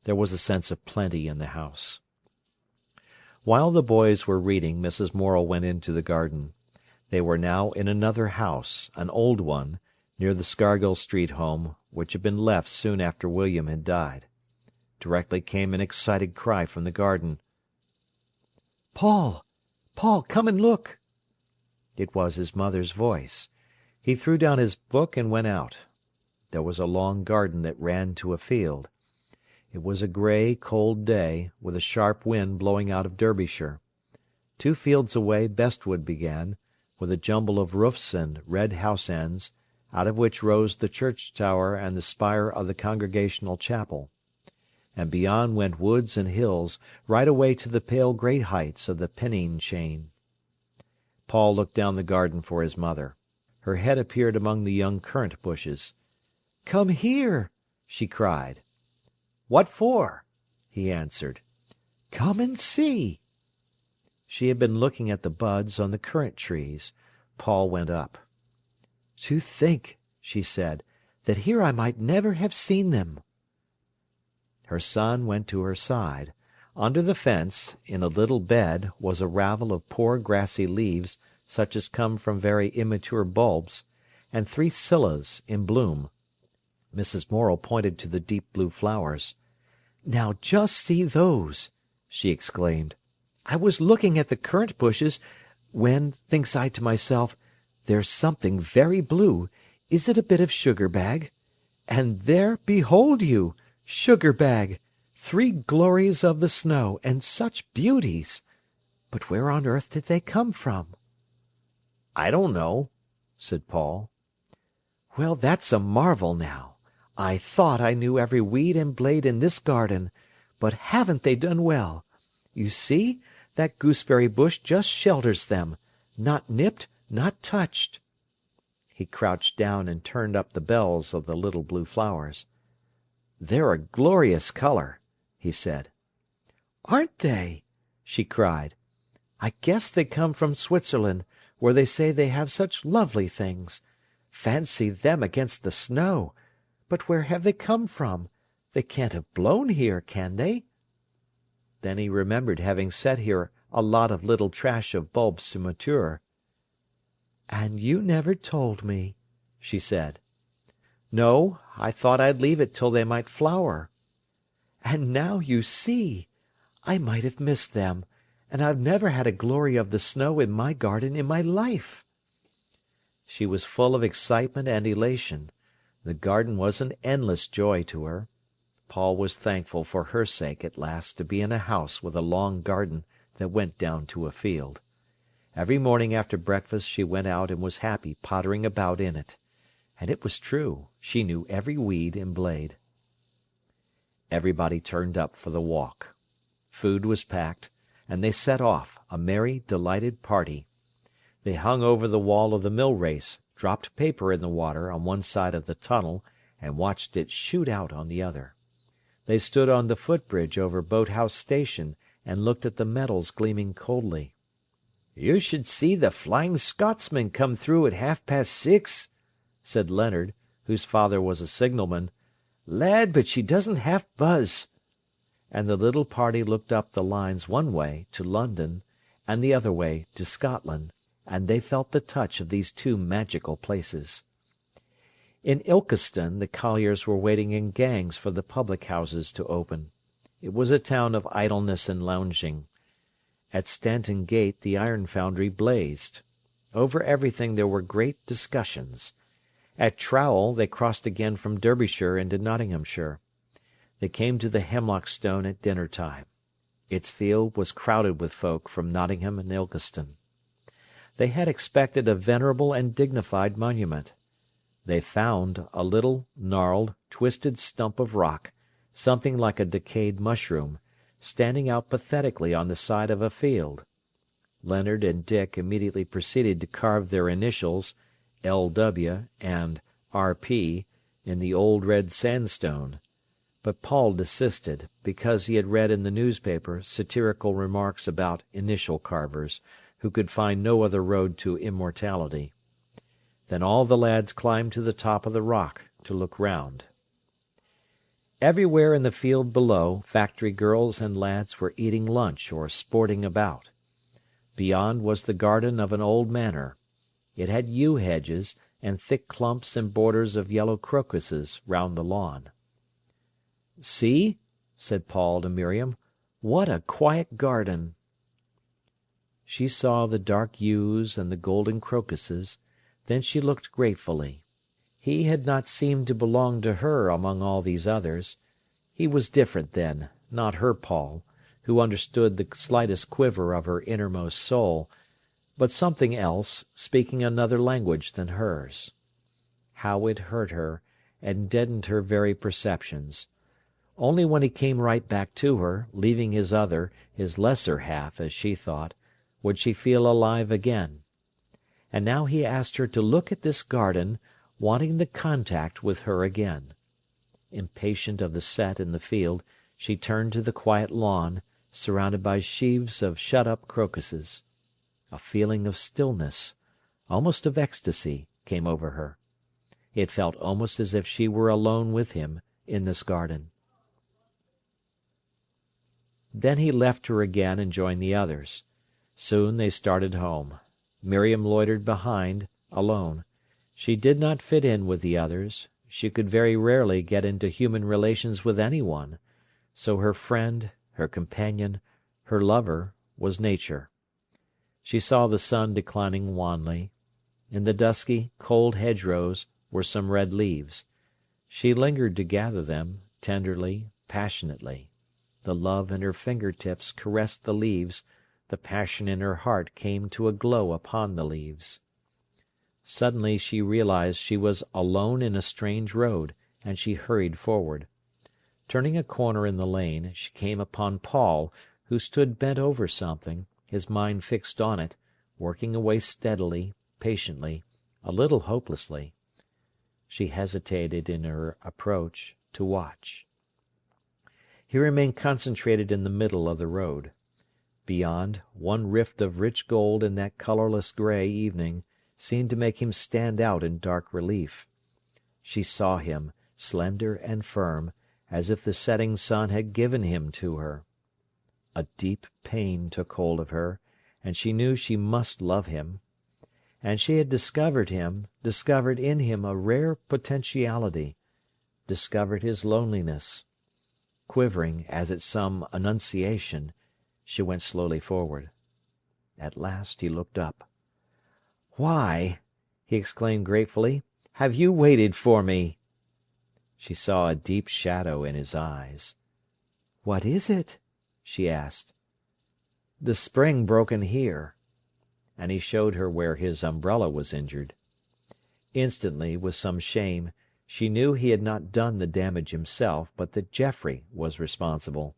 There was a sense of plenty in the house. While the boys were reading, Mrs. Morel went into the garden. They were now in another house, an old one, near the Scargill Street home, which had been left soon after William had died. Directly came an excited cry from the garden. "Paul! Paul, come and look!" It was his mother's voice. He threw down his book and went out. There was a long garden that ran to a field. It was a grey, cold day, with a sharp wind blowing out of Derbyshire. 2 fields away Bestwood began, with a jumble of roofs and red house ends, out of which rose the church tower and the spire of the Congregational chapel. And beyond went woods and hills, right away to the pale grey heights of the Pennine chain. Paul looked down the garden for his mother. Her head appeared among the young currant bushes. "Come here!" she cried. "What for?" he answered. "Come and see." She had been looking at the buds on the currant trees. Paul went up. "To think," she said, "that here I might never have seen them." Her son went to her side. Under the fence, in a little bed, was a ravel of poor grassy leaves, such as come from very immature bulbs, and 3 scyllas in bloom. Mrs. Morel pointed to the deep blue flowers. "Now just see those!" she exclaimed. "I was looking at the currant bushes, when, thinks I to myself, there's something very blue, is it a bit of sugar bag? And there, behold you, sugar bag, 3 glories of the snow, and such beauties! But where on earth did they come from?" "I don't know," said Paul. "Well, that's a marvel, now. I thought I knew every weed and blade in this garden, but haven't they done well? You see, that gooseberry bush just shelters them, not nipped, not touched." He crouched down and turned up the bells of the little blue flowers. "They're a glorious colour," he said. "Aren't they?" she cried. "I guess they come from Switzerland, where they say they have such lovely things. Fancy them against the snow! But where have they come from? They can't have blown here, can they?" Then he remembered having set here a lot of little trash of bulbs to mature. "And you never told me," she said. "No, I thought I'd leave it till they might flower." "And now you see! I might have missed them, and I've never had a glory of the snow in my garden in my life." She was full of excitement and elation. The garden was an endless joy to her. Paul was thankful for her sake at last to be in a house with a long garden that went down to a field. Every morning after breakfast she went out and was happy pottering about in it. And it was true, she knew every weed and blade. Everybody turned up for the walk. Food was packed, and they set off, a merry, delighted party. They hung over the wall of the mill race, dropped paper in the water on one side of the tunnel, and watched it shoot out on the other. They stood on the footbridge over Boathouse Station and looked at the metals gleaming coldly. "You should see the Flying Scotsman come through at 6:30, said Leonard, whose father was a signalman. "Lad, but she doesn't half buzz." And the little party looked up the lines one way, to London, and the other way, to Scotland, and they felt the touch of these two magical places. In Ilkeston the colliers were waiting in gangs for the public-houses to open. It was a town of idleness and lounging. At Stanton Gate the iron foundry blazed. Over everything there were great discussions. At Trowell they crossed again from Derbyshire into Nottinghamshire. They came to the Hemlock Stone at dinner-time. Its field was crowded with folk from Nottingham and Ilkeston. They had expected a venerable and dignified monument. They found a little, gnarled, twisted stump of rock, something like a decayed mushroom, standing out pathetically on the side of a field. Leonard and Dick immediately proceeded to carve their initials, L.W. and R.P., in the old red sandstone. But Paul desisted, because he had read in the newspaper satirical remarks about initial carvers, who could find no other road to immortality. Then all the lads climbed to the top of the rock to look round. Everywhere in the field below, factory girls and lads were eating lunch or sporting about. Beyond was the garden of an old manor. It had yew hedges and thick clumps and borders of yellow crocuses round the lawn. "See," said Paul to Miriam, "what a quiet garden!" She saw the dark yews and the golden crocuses, then she looked gratefully. He had not seemed to belong to her among all these others. He was different then, not her Paul, who understood the slightest quiver of her innermost soul, but something else, speaking another language than hers. How it hurt her, and deadened her very perceptions. Only when he came right back to her, leaving his other, his lesser half, as she thought, would she feel alive again. And now he asked her to look at this garden, wanting the contact with her again. Impatient of the set in the field, she turned to the quiet lawn, surrounded by sheaves of shut-up crocuses. A feeling of stillness, almost of ecstasy, came over her. It felt almost as if she were alone with him in this garden. Then he left her again and joined the others. Soon they started home. Miriam loitered behind, alone. She did not fit in with the others. She could very rarely get into human relations with anyone. So her friend, her companion, her lover, was Nature. She saw the sun declining wanly. In the dusky, cold hedgerows were some red leaves. She lingered to gather them, tenderly, passionately. The love in her finger-tips caressed the leaves, the passion in her heart came to a glow upon the leaves. Suddenly she realized she was alone in a strange road, and she hurried forward. Turning a corner in the lane, she came upon Paul, who stood bent over something, his mind fixed on it, working away steadily, patiently, a little hopelessly. She hesitated in her approach, to watch. He remained concentrated in the middle of the road. Beyond, one rift of rich gold in that colourless grey evening seemed to make him stand out in dark relief. She saw him, slender and firm, as if the setting sun had given him to her. A deep pain took hold of her, and she knew she must love him. And she had discovered in him a rare potentiality, discovered his loneliness. Quivering as at some annunciation, she went slowly forward. At last he looked up. "Why," he exclaimed gratefully, "have you waited for me?" She saw a deep shadow in his eyes. "What is it?" she asked. "The spring broken here," and he showed her where his umbrella was injured. Instantly, with some shame, she knew he had not done the damage himself, but that Geoffrey was responsible.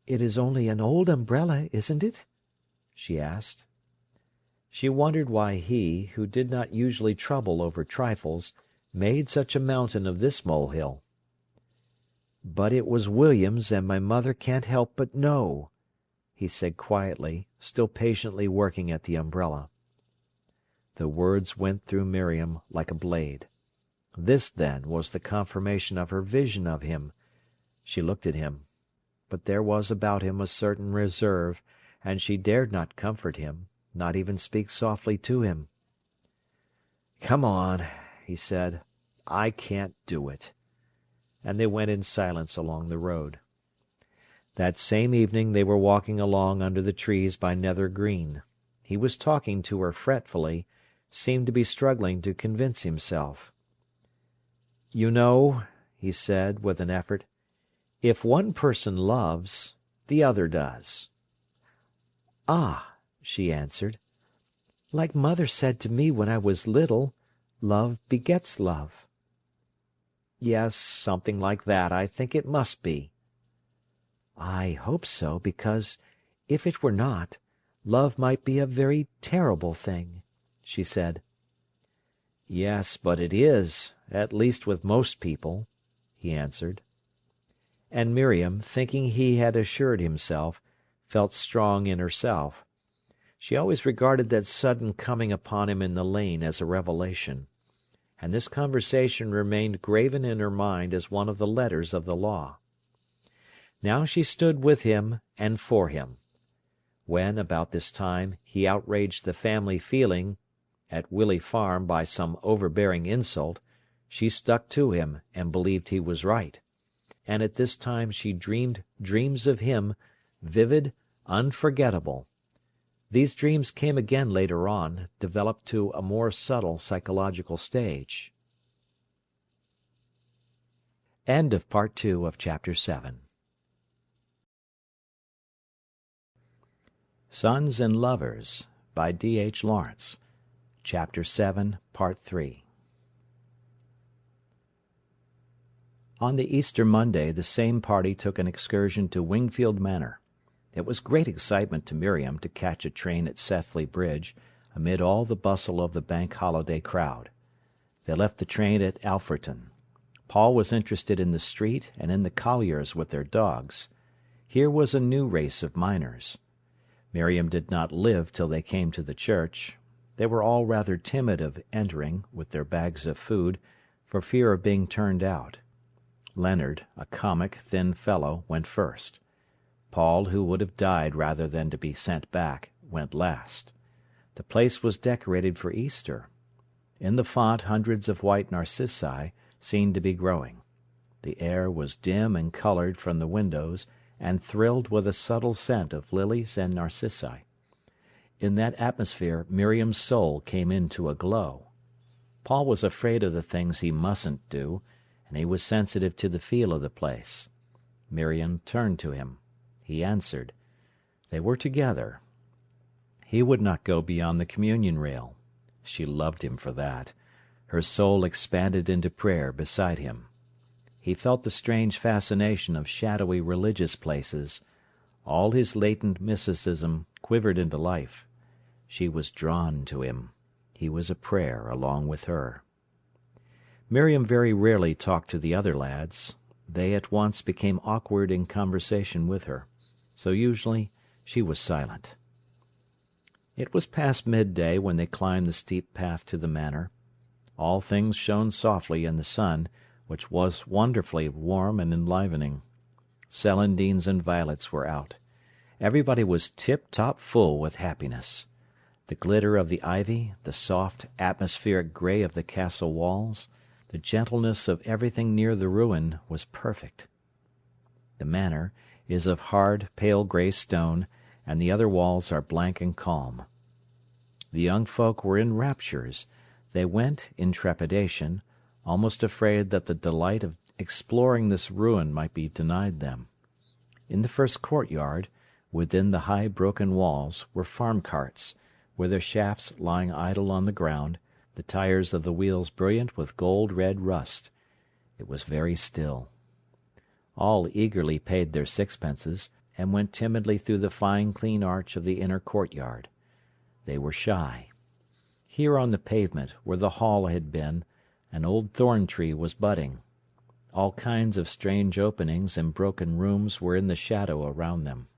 "It is only an old umbrella, isn't it?" she asked. She wondered why he, who did not usually trouble over trifles, made such a mountain of this molehill. "But it was William's, and my mother can't help but know," he said quietly, still patiently working at the umbrella. The words went through Miriam like a blade. This, then, was the confirmation of her vision of him. She looked at him, but there was about him a certain reserve, and she dared not comfort him, not even speak softly to him. "Come on," he said. "I can't do it." And they went in silence along the road. That same evening they were walking along under the trees by Nether Green. He was talking to her fretfully, seemed to be struggling to convince himself. "You know," he said, with an effort, "if one person loves, the other does." "Ah," she answered, "like mother said to me when I was little, love begets love." "Yes, something like that, I think it must be." "I hope so, because, if it were not, love might be a very terrible thing," she said. "Yes, but it is, at least with most people," he answered. And Miriam, thinking he had assured himself, felt strong in herself. She always regarded that sudden coming upon him in the lane as a revelation. And this conversation remained graven in her mind as one of the letters of the law. Now she stood with him and for him. When, about this time, he outraged the family feeling at Willey Farm by some overbearing insult, she stuck to him and believed he was right. And at this time she dreamed dreams of him, vivid, unforgettable. These dreams came again later on, developed to a more subtle psychological stage. End of Part 2 of Chapter 7. Sons and Lovers by D. H. Lawrence. Chapter 7, Part 3. On the Easter Monday the same party took an excursion to Wingfield Manor. It was great excitement to Miriam to catch a train at Sethley Bridge, amid all the bustle of the Bank Holiday crowd. They left the train at Alfreton. Paul was interested in the street and in the colliers with their dogs. Here was a new race of miners. Miriam did not live till they came to the church. They were all rather timid of entering, with their bags of food, for fear of being turned out. Leonard, a comic, thin fellow, went first. Paul, who would have died rather than to be sent back, went last. The place was decorated for Easter. In the font hundreds of white narcissi seemed to be growing. The air was dim and coloured from the windows, and thrilled with a subtle scent of lilies and narcissi. in that atmosphere Miriam's soul came into a glow. Paul was afraid of the things he mustn't do, and he was sensitive to the feel of the place. Miriam turned to him. He answered. They were together. He would not go beyond the communion rail. She loved him for that. Her soul expanded into prayer beside him. He felt the strange fascination of shadowy religious places. All his latent mysticism quivered into life. She was drawn to him. He was a prayer along with her. Miriam very rarely talked to the other lads. They at once became awkward in conversation with her, so usually she was silent. It was past midday when they climbed the steep path to the manor. All things shone softly in the sun, which was wonderfully warm and enlivening. Celandines and violets were out. Everybody was tip-top full with happiness. The glitter of the ivy, the soft, atmospheric grey of the castle walls, the gentleness of everything near the ruin was perfect. The manor is of hard, pale grey stone, and the other walls are blank and calm. The young folk were in raptures. They went in trepidation, almost afraid that the delight of exploring this ruin might be denied them. In the first courtyard, within the high broken walls, were farm carts, with their shafts lying idle on the ground, the tires of the wheels brilliant with gold-red rust. It was very still. All eagerly paid their sixpences, and went timidly through the fine clean arch of the inner courtyard. They were shy. Here on the pavement, where the hall had been, an old thorn-tree was budding. All kinds of strange openings and broken rooms were in the shadow around them.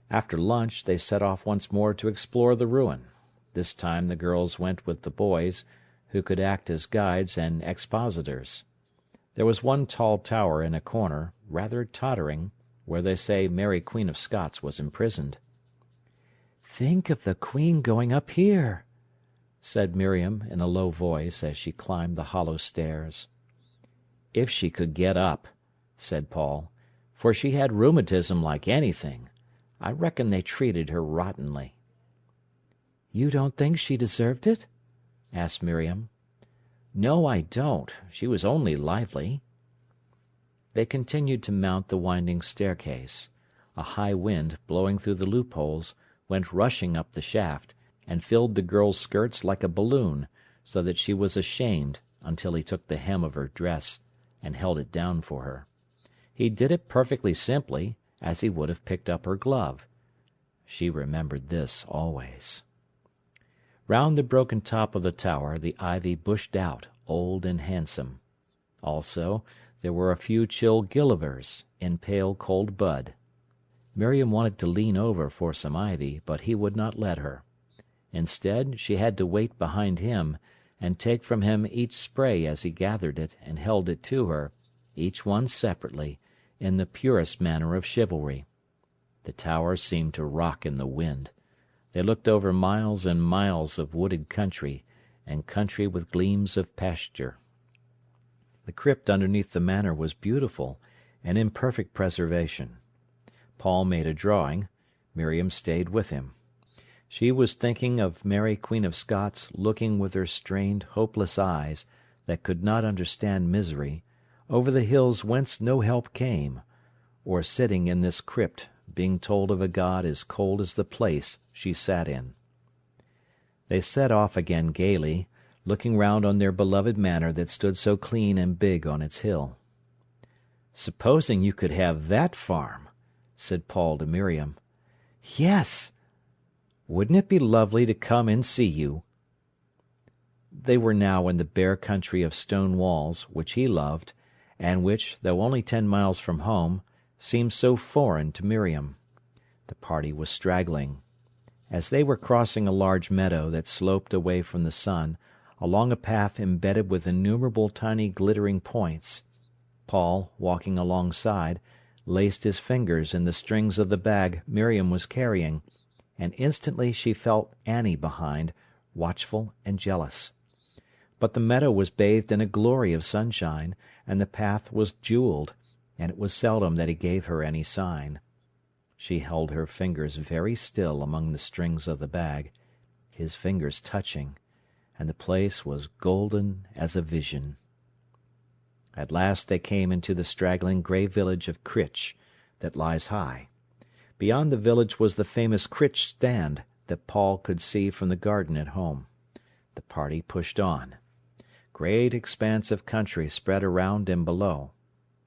After lunch they set off once more to explore the ruin. This time the girls went with the boys, who could act as guides and expositors. There was one tall tower in a corner, rather tottering, where they say Mary Queen of Scots was imprisoned. "Think of the Queen going up here!" said Miriam in a low voice as she climbed the hollow stairs. "If she could get up," said Paul, "for she had rheumatism like anything. I reckon they treated her rottenly." "You don't think she deserved it?" asked Miriam. "No, I don't. She was only lively." They continued to mount the winding staircase. A high wind, blowing through the loopholes, went rushing up the shaft, and filled the girl's skirts like a balloon, so that she was ashamed until he took the hem of her dress and held it down for her. He did it perfectly simply, as he would have picked up her glove. She remembered this always. Round the broken top of the tower the ivy bushed out, old and handsome. Also, there were a few chill gillivers, in pale cold bud. Miriam wanted to lean over for some ivy, but he would not let her. Instead, she had to wait behind him, and take from him each spray as he gathered it and held it to her, each one separately, in the purest manner of chivalry. The tower seemed to rock in the wind. They looked over miles and miles of wooded country, and country with gleams of pasture. The crypt underneath the manor was beautiful, and in perfect preservation. Paul made a drawing. Miriam stayed with him. She was thinking of Mary Queen of Scots looking with her strained, hopeless eyes, that could not understand misery, over the hills whence no help came, or sitting in this crypt, being told of a God as cold as the place she sat in. They set off again gaily, looking round on their beloved manor that stood so clean and big on its hill. "Supposing you could have that farm," said Paul to Miriam. "Yes!" "Wouldn't it be lovely to come and see you?" They were now in the bare country of stone walls, which he loved, and which, though only 10 miles from home, seemed so foreign to Miriam. The party was straggling. As they were crossing a large meadow that sloped away from the sun, along a path embedded with innumerable tiny glittering points, Paul, walking alongside, laced his fingers in the strings of the bag Miriam was carrying, and instantly she felt Annie behind, watchful and jealous. But the meadow was bathed in a glory of sunshine, and the path was jewelled, and it was seldom that he gave her any sign. She held her fingers very still among the strings of the bag, his fingers touching, and the place was golden as a vision. At last they came into the straggling grey village of Critch, that lies high. Beyond the village was the famous Critch stand that Paul could see from the garden at home. The party pushed on. Great expanse of country spread around and below.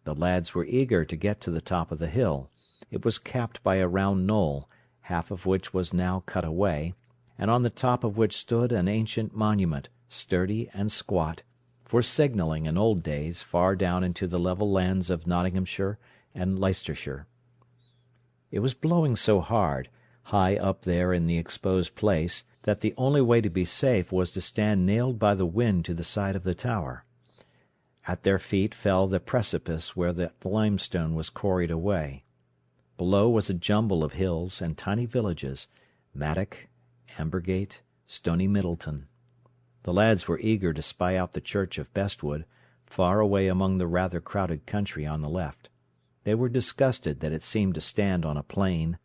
The lads were eager to get to the top of the hill. It was capped by a round knoll, half of which was now cut away, and on the top of which stood an ancient monument, sturdy and squat, for signalling in old days far down into the level lands of Nottinghamshire and Leicestershire. It was blowing so hard, high up there in the exposed place, that the only way to be safe was to stand nailed by the wind to the side of the tower. At their feet fell the precipice where the limestone was quarried away. Below was a jumble of hills and tiny villages, Maddock, Ambergate, Stony Middleton. The lads were eager to spy out the church of Bestwood, far away among the rather crowded country on the left. They were disgusted that it seemed to stand on a plain.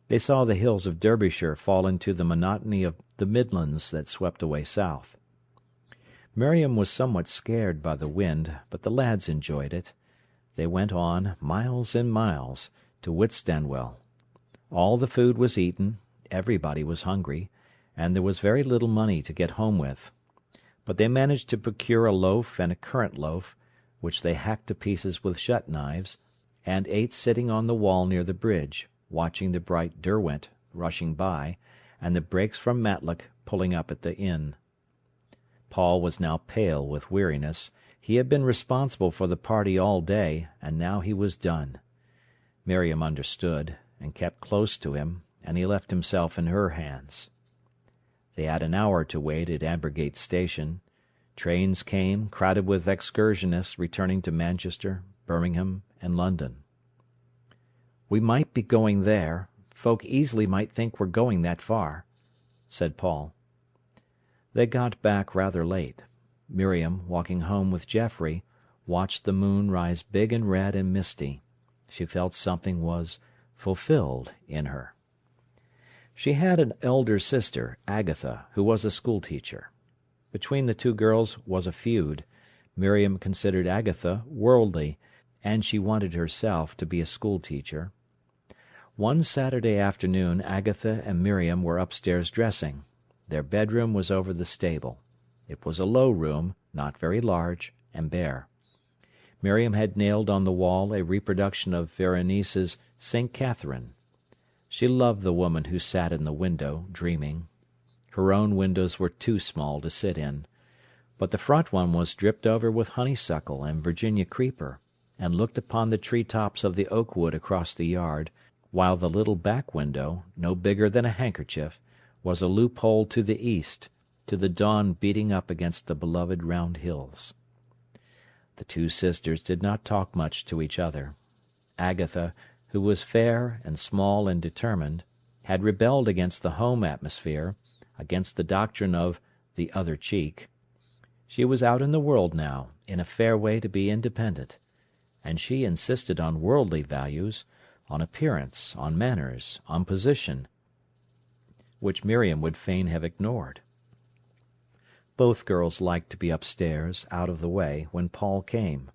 They saw the hills of Derbyshire fall into the monotony of the Midlands that swept away south. Miriam was somewhat scared by the wind, but the lads enjoyed it. They went on, miles and miles, to Whitstanwell. All the food was eaten, everybody was hungry, and there was very little money to get home with. But they managed to procure a loaf and a currant loaf, which they hacked to pieces with shut-knives, and ate sitting on the wall near the bridge, watching the bright Derwent rushing by, and the brakes from Matlock pulling up at the inn. Paul was now pale with weariness. He had been responsible for the party all day, and now he was done. Miriam understood, and kept close to him, and he left himself in her hands. They had an hour to wait at Ambergate station. Trains came, crowded with excursionists returning to Manchester, Birmingham, and London. "We might be going there. Folk easily might think we're going that far," said Paul. They got back rather late. Miriam, walking home with Geoffrey, watched the moon rise big and red and misty. She felt something was fulfilled in her. She had an elder sister, Agatha, who was a school-teacher. Between the two girls was a feud. Miriam considered Agatha worldly, and she wanted herself to be a school-teacher. One Saturday afternoon Agatha and Miriam were upstairs dressing. Their bedroom was over the stable. It was a low room, not very large, and bare. Miriam had nailed on the wall a reproduction of Veronese's St. Catherine. She loved the woman who sat in the window, dreaming. Her own windows were too small to sit in, but the front one was dripped over with honeysuckle and Virginia creeper, and looked upon the tree-tops of the oak wood across the yard, while the little back window, no bigger than a handkerchief, was a loophole to the east, to the dawn beating up against the beloved round hills. The two sisters did not talk much to each other. Agatha, who was fair and small and determined, had rebelled against the home atmosphere, against the doctrine of the other cheek. She was out in the world now, in a fair way to be independent, and she insisted on worldly values, on appearance, on manners, on position, which Miriam would fain have ignored. Both girls liked to be upstairs, out of the way, when Paul came.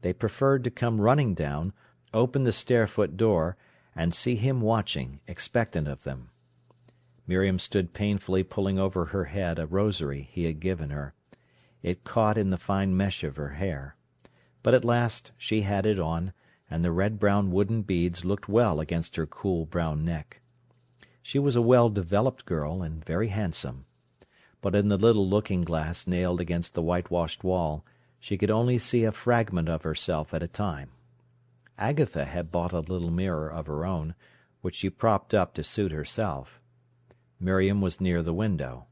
They preferred to come running down, open the stair-foot door, and see him watching, expectant of them. Miriam stood painfully pulling over her head a rosary he had given her. It caught in the fine mesh of her hair. But at last she had it on, and the red-brown wooden beads looked well against her cool brown neck. She was a well-developed girl, and very handsome. But in the little looking-glass nailed against the whitewashed wall, she could only see a fragment of herself at a time. Agatha had bought a little mirror of her own, which she propped up to suit herself. Miriam was near the window.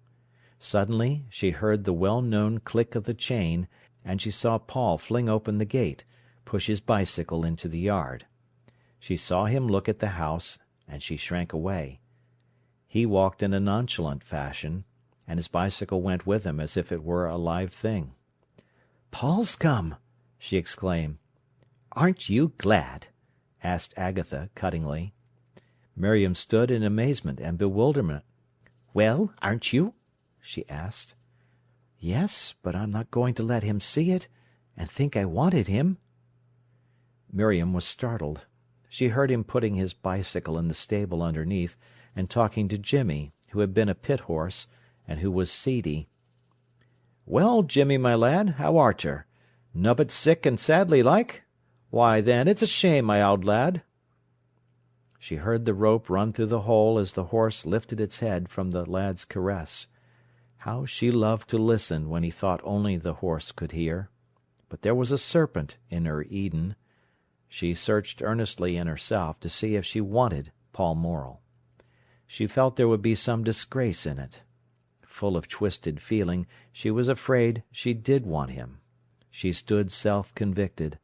Suddenly she heard the well-known click of the chain, and she saw Paul fling open the gate, push his bicycle into the yard. She saw him look at the house, and she shrank away. He walked in a nonchalant fashion, and his bicycle went with him as if it were a live thing. "Paul's come!" she exclaimed. "Aren't you glad?" asked Agatha cuttingly. Miriam stood in amazement and bewilderment. "Well, aren't you?" she asked. "Yes, but I'm not going to let him see it, and think I wanted him." Miriam was startled. She heard him putting his bicycle in the stable underneath, and talking to Jimmy, who had been a pit horse, and who was seedy. "Well, Jimmy, my lad, how arter? Nobbut sick and sadly like? Why, then, it's a shame, my owd lad." She heard the rope run through the hole as the horse lifted its head from the lad's caress. How she loved to listen when he thought only the horse could hear. But there was a serpent in her Eden. She searched earnestly in herself to see if she wanted Paul Morel. She felt there would be some disgrace in it. Full of twisted feeling, she was afraid she did want him. She stood self-convicted.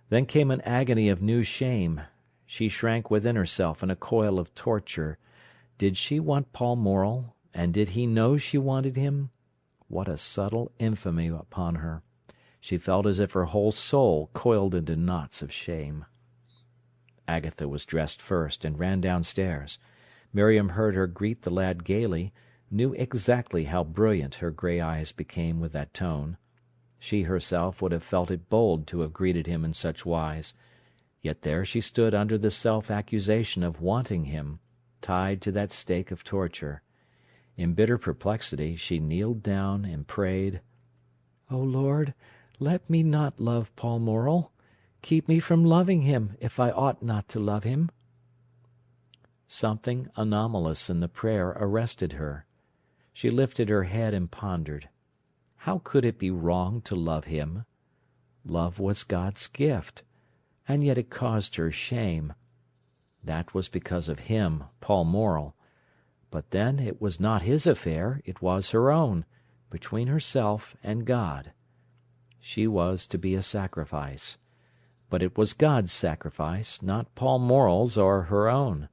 Then came an agony of new shame. She shrank within herself in a coil of torture. Did she want Paul Morel, and did he know she wanted him? What a subtle infamy upon her! She felt as if her whole soul coiled into knots of shame. Agatha was dressed first, and ran downstairs. Miriam heard her greet the lad gaily, knew exactly how brilliant her grey eyes became with that tone. She herself would have felt it bold to have greeted him in such wise. Yet there she stood under the self-accusation of wanting him, tied to that stake of torture. In bitter perplexity she kneeled down and prayed, "O Lord, let me not love Paul Morel. Keep me from loving him, if I ought not to love him." Something anomalous in the prayer arrested her. She lifted her head and pondered. How could it be wrong to love him? Love was God's gift, and yet it caused her shame. That was because of him, Paul Morel. But then it was not his affair, it was her own, between herself and God. She was to be a sacrifice. But it was God's sacrifice, not Paul Morel's or her own.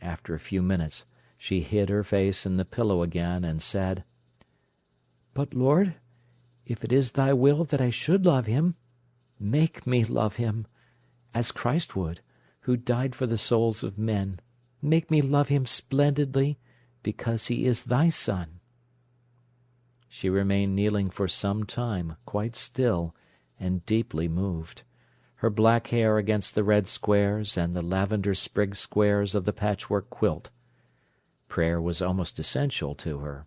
After a few minutes, she hid her face in the pillow again and said, "But, Lord, if it is thy will that I should love him, make me love him, as Christ would, who died for the souls of men. Make me love him splendidly, because he is thy Son." She remained kneeling for some time, quite still, and deeply moved, her black hair against the red squares and the lavender-sprigged squares of the patchwork quilt. Prayer was almost essential to her.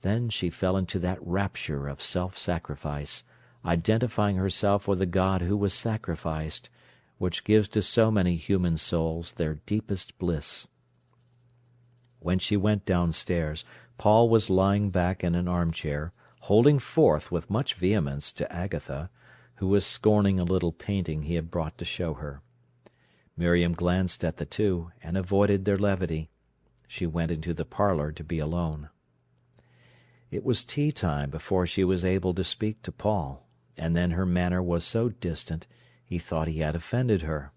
Then she fell into that rapture of self-sacrifice, identifying herself with the God who was sacrificed, which gives to so many human souls their deepest bliss. When she went downstairs, Paul was lying back in an armchair, holding forth with much vehemence to Agatha, who was scorning a little painting he had brought to show her. Miriam glanced at the two, and avoided their levity. She went into the parlour to be alone. It was tea-time before she was able to speak to Paul, and then her manner was so distant he thought he had offended her.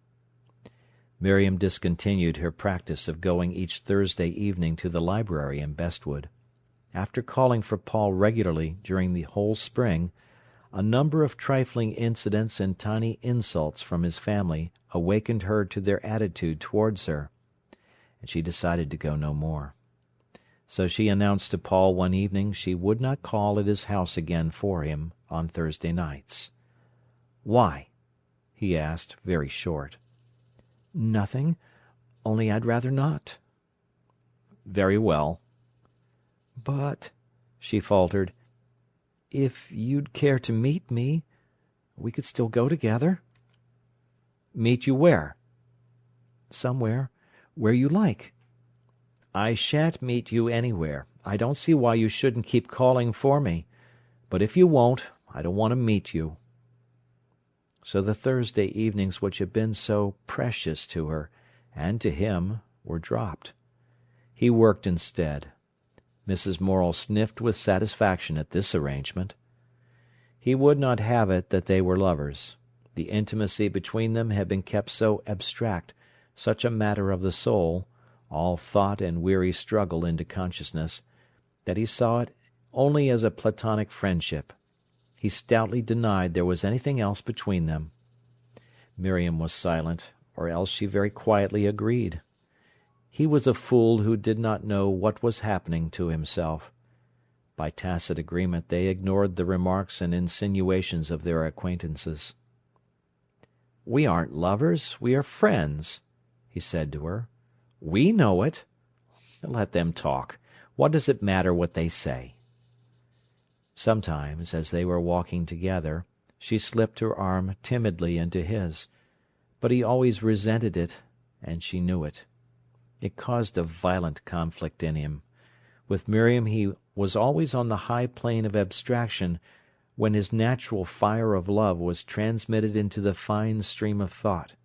Miriam discontinued her practice of going each Thursday evening to the library in Bestwood. After calling for Paul regularly during the whole spring, a number of trifling incidents and tiny insults from his family awakened her to their attitude towards her, and she decided to go no more. So she announced to Paul one evening she would not call at his house again for him on Thursday nights. "Why?" he asked, very short. "Nothing, only I'd rather not." "Very well." "But," she faltered, "if you'd care to meet me, we could still go together." "Meet you where?" "Somewhere, where you like." "I shan't meet you anywhere. I don't see why you shouldn't keep calling for me. But if you won't, I don't want to meet you." So the Thursday evenings which had been so precious to her, and to him, were dropped. He worked instead. Mrs. Morel sniffed with satisfaction at this arrangement. He would not have it that they were lovers. The intimacy between them had been kept so abstract, such a matter of the soul, all thought and weary struggle into consciousness, that he saw it only as a platonic friendship. He stoutly denied there was anything else between them. Miriam was silent, or else she very quietly agreed. He was a fool who did not know what was happening to himself. By tacit agreement they ignored the remarks and insinuations of their acquaintances. "We aren't lovers, we are friends," he said to her. "We know it. Let them talk. What does it matter what they say?" Sometimes, as they were walking together, she slipped her arm timidly into his, but he always resented it, and she knew it. It caused a violent conflict in him. With Miriam he was always on the high plane of abstraction, when his natural fire of love was transmitted into the fine stream of thought.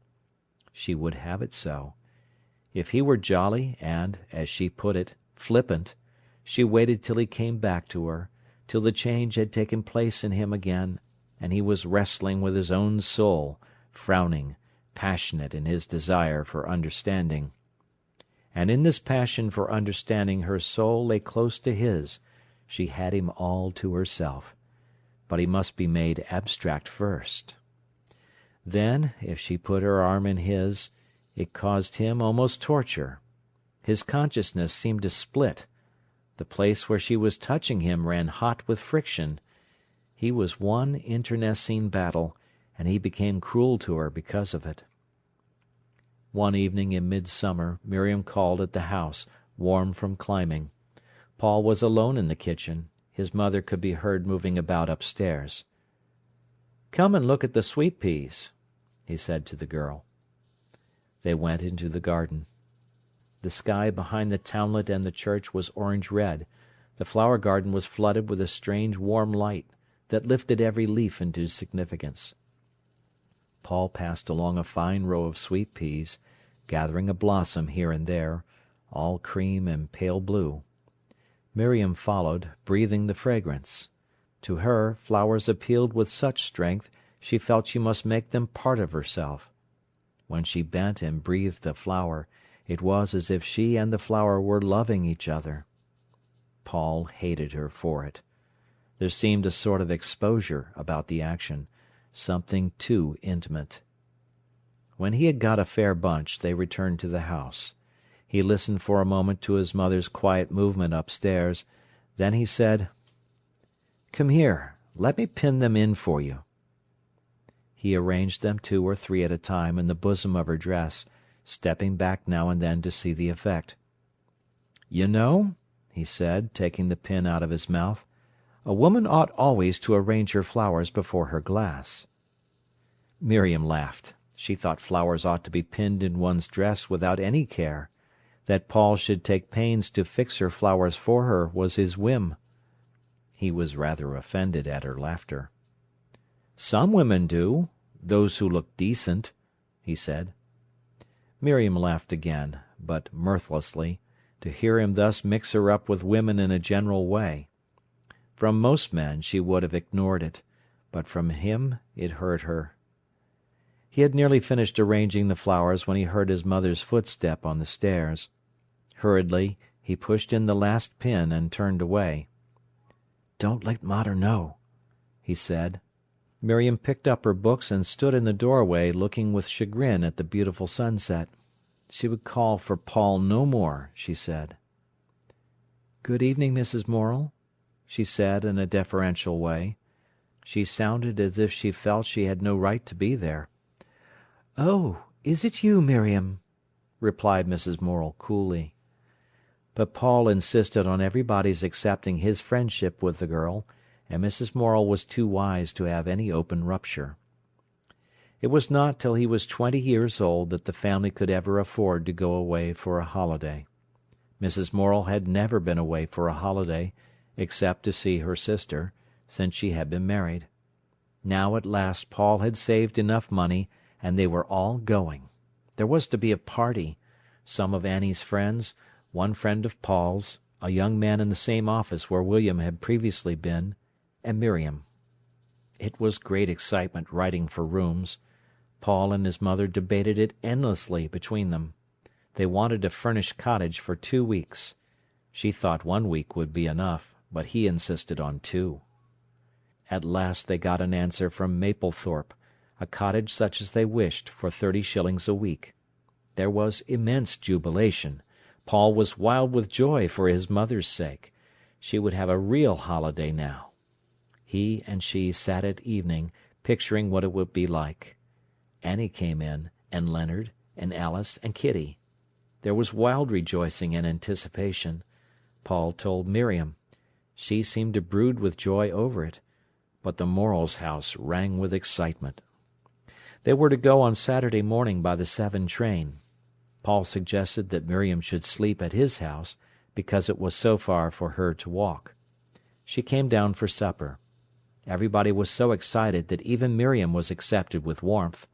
She would have it so. If he were jolly and, as she put it, flippant, she waited till he came back to her, till the change had taken place in him again, and he was wrestling with his own soul, frowning, passionate in his desire for understanding. And in this passion for understanding her soul lay close to his. She had him all to herself. But he must be made abstract first. Then, if she put her arm in his, it caused him almost torture. His consciousness seemed to split. The place where she was touching him ran hot with friction. He was one internecine battle, and he became cruel to her because of it. One evening in midsummer Miriam called at the house, warm from climbing. Paul was alone in the kitchen. His mother could be heard moving about upstairs. "Come and look at the sweet peas," he said to the girl. They went into the garden. The sky behind the townlet and the church was orange-red. The flower garden was flooded with a strange warm light that lifted every leaf into significance. Paul passed along a fine row of sweet peas, gathering a blossom here and there, all cream and pale blue. Miriam followed, breathing the fragrance. To her, flowers appealed with such strength she felt she must make them part of herself. When she bent and breathed a flower, it was as if she and the flower were loving each other. Paul hated her for it. There seemed a sort of exposure about the action, something too intimate. When he had got a fair bunch, they returned to the house. He listened for a moment to his mother's quiet movement upstairs. Then he said, "Come here, let me pin them in for you." He arranged them 2 or 3 at a time in the bosom of her dress, stepping back now and then to see the effect. "You know," he said, taking the pin out of his mouth, "a woman ought always to arrange her flowers before her glass." Miriam laughed. She thought flowers ought to be pinned in one's dress without any care. That Paul should take pains to fix her flowers for her was his whim. He was rather offended at her laughter. "Some women do, those who look decent," he said. Miriam laughed again, but mirthlessly, to hear him thus mix her up with women in a general way. From most men she would have ignored it, but from him it hurt her. He had nearly finished arranging the flowers when he heard his mother's footstep on the stairs. Hurriedly he pushed in the last pin and turned away. "Don't let mater know," he said. Miriam picked up her books and stood in the doorway looking with chagrin at the beautiful sunset. She would call for Paul no more, she said. "Good evening, Mrs. Morel," she said in a deferential way. She sounded as if she felt she had no right to be there. "Oh, is it you, Miriam?" replied Mrs. Morel coolly. But Paul insisted on everybody's accepting his friendship with the girl, and Mrs. Morel was too wise to have any open rupture. It was not till he was 20 years old that the family could ever afford to go away for a holiday. Mrs. Morel had never been away for a holiday, except to see her sister, since she had been married. Now at last Paul had saved enough money, and they were all going. There was to be a party, some of Annie's friends, one friend of Paul's, a young man in the same office where William had previously been, and Miriam. It was great excitement writing for rooms. Paul and his mother debated it endlessly between them. They wanted a furnished cottage for 2 weeks. She thought 1 week would be enough, but he insisted on 2. At last they got an answer from Maplethorpe, a cottage such as they wished for 30 shillings a week. There was immense jubilation. Paul was wild with joy for his mother's sake. She would have a real holiday now. He and she sat at evening, picturing what it would be like. Annie came in, and Leonard, and Alice, and Kitty. There was wild rejoicing and anticipation. Paul told Miriam. She seemed to brood with joy over it, but the Morel's house rang with excitement. They were to go on Saturday morning by the 7 train. Paul suggested that Miriam should sleep at his house, because it was so far for her to walk. She came down for supper. Everybody was so excited that even Miriam was accepted with warmth,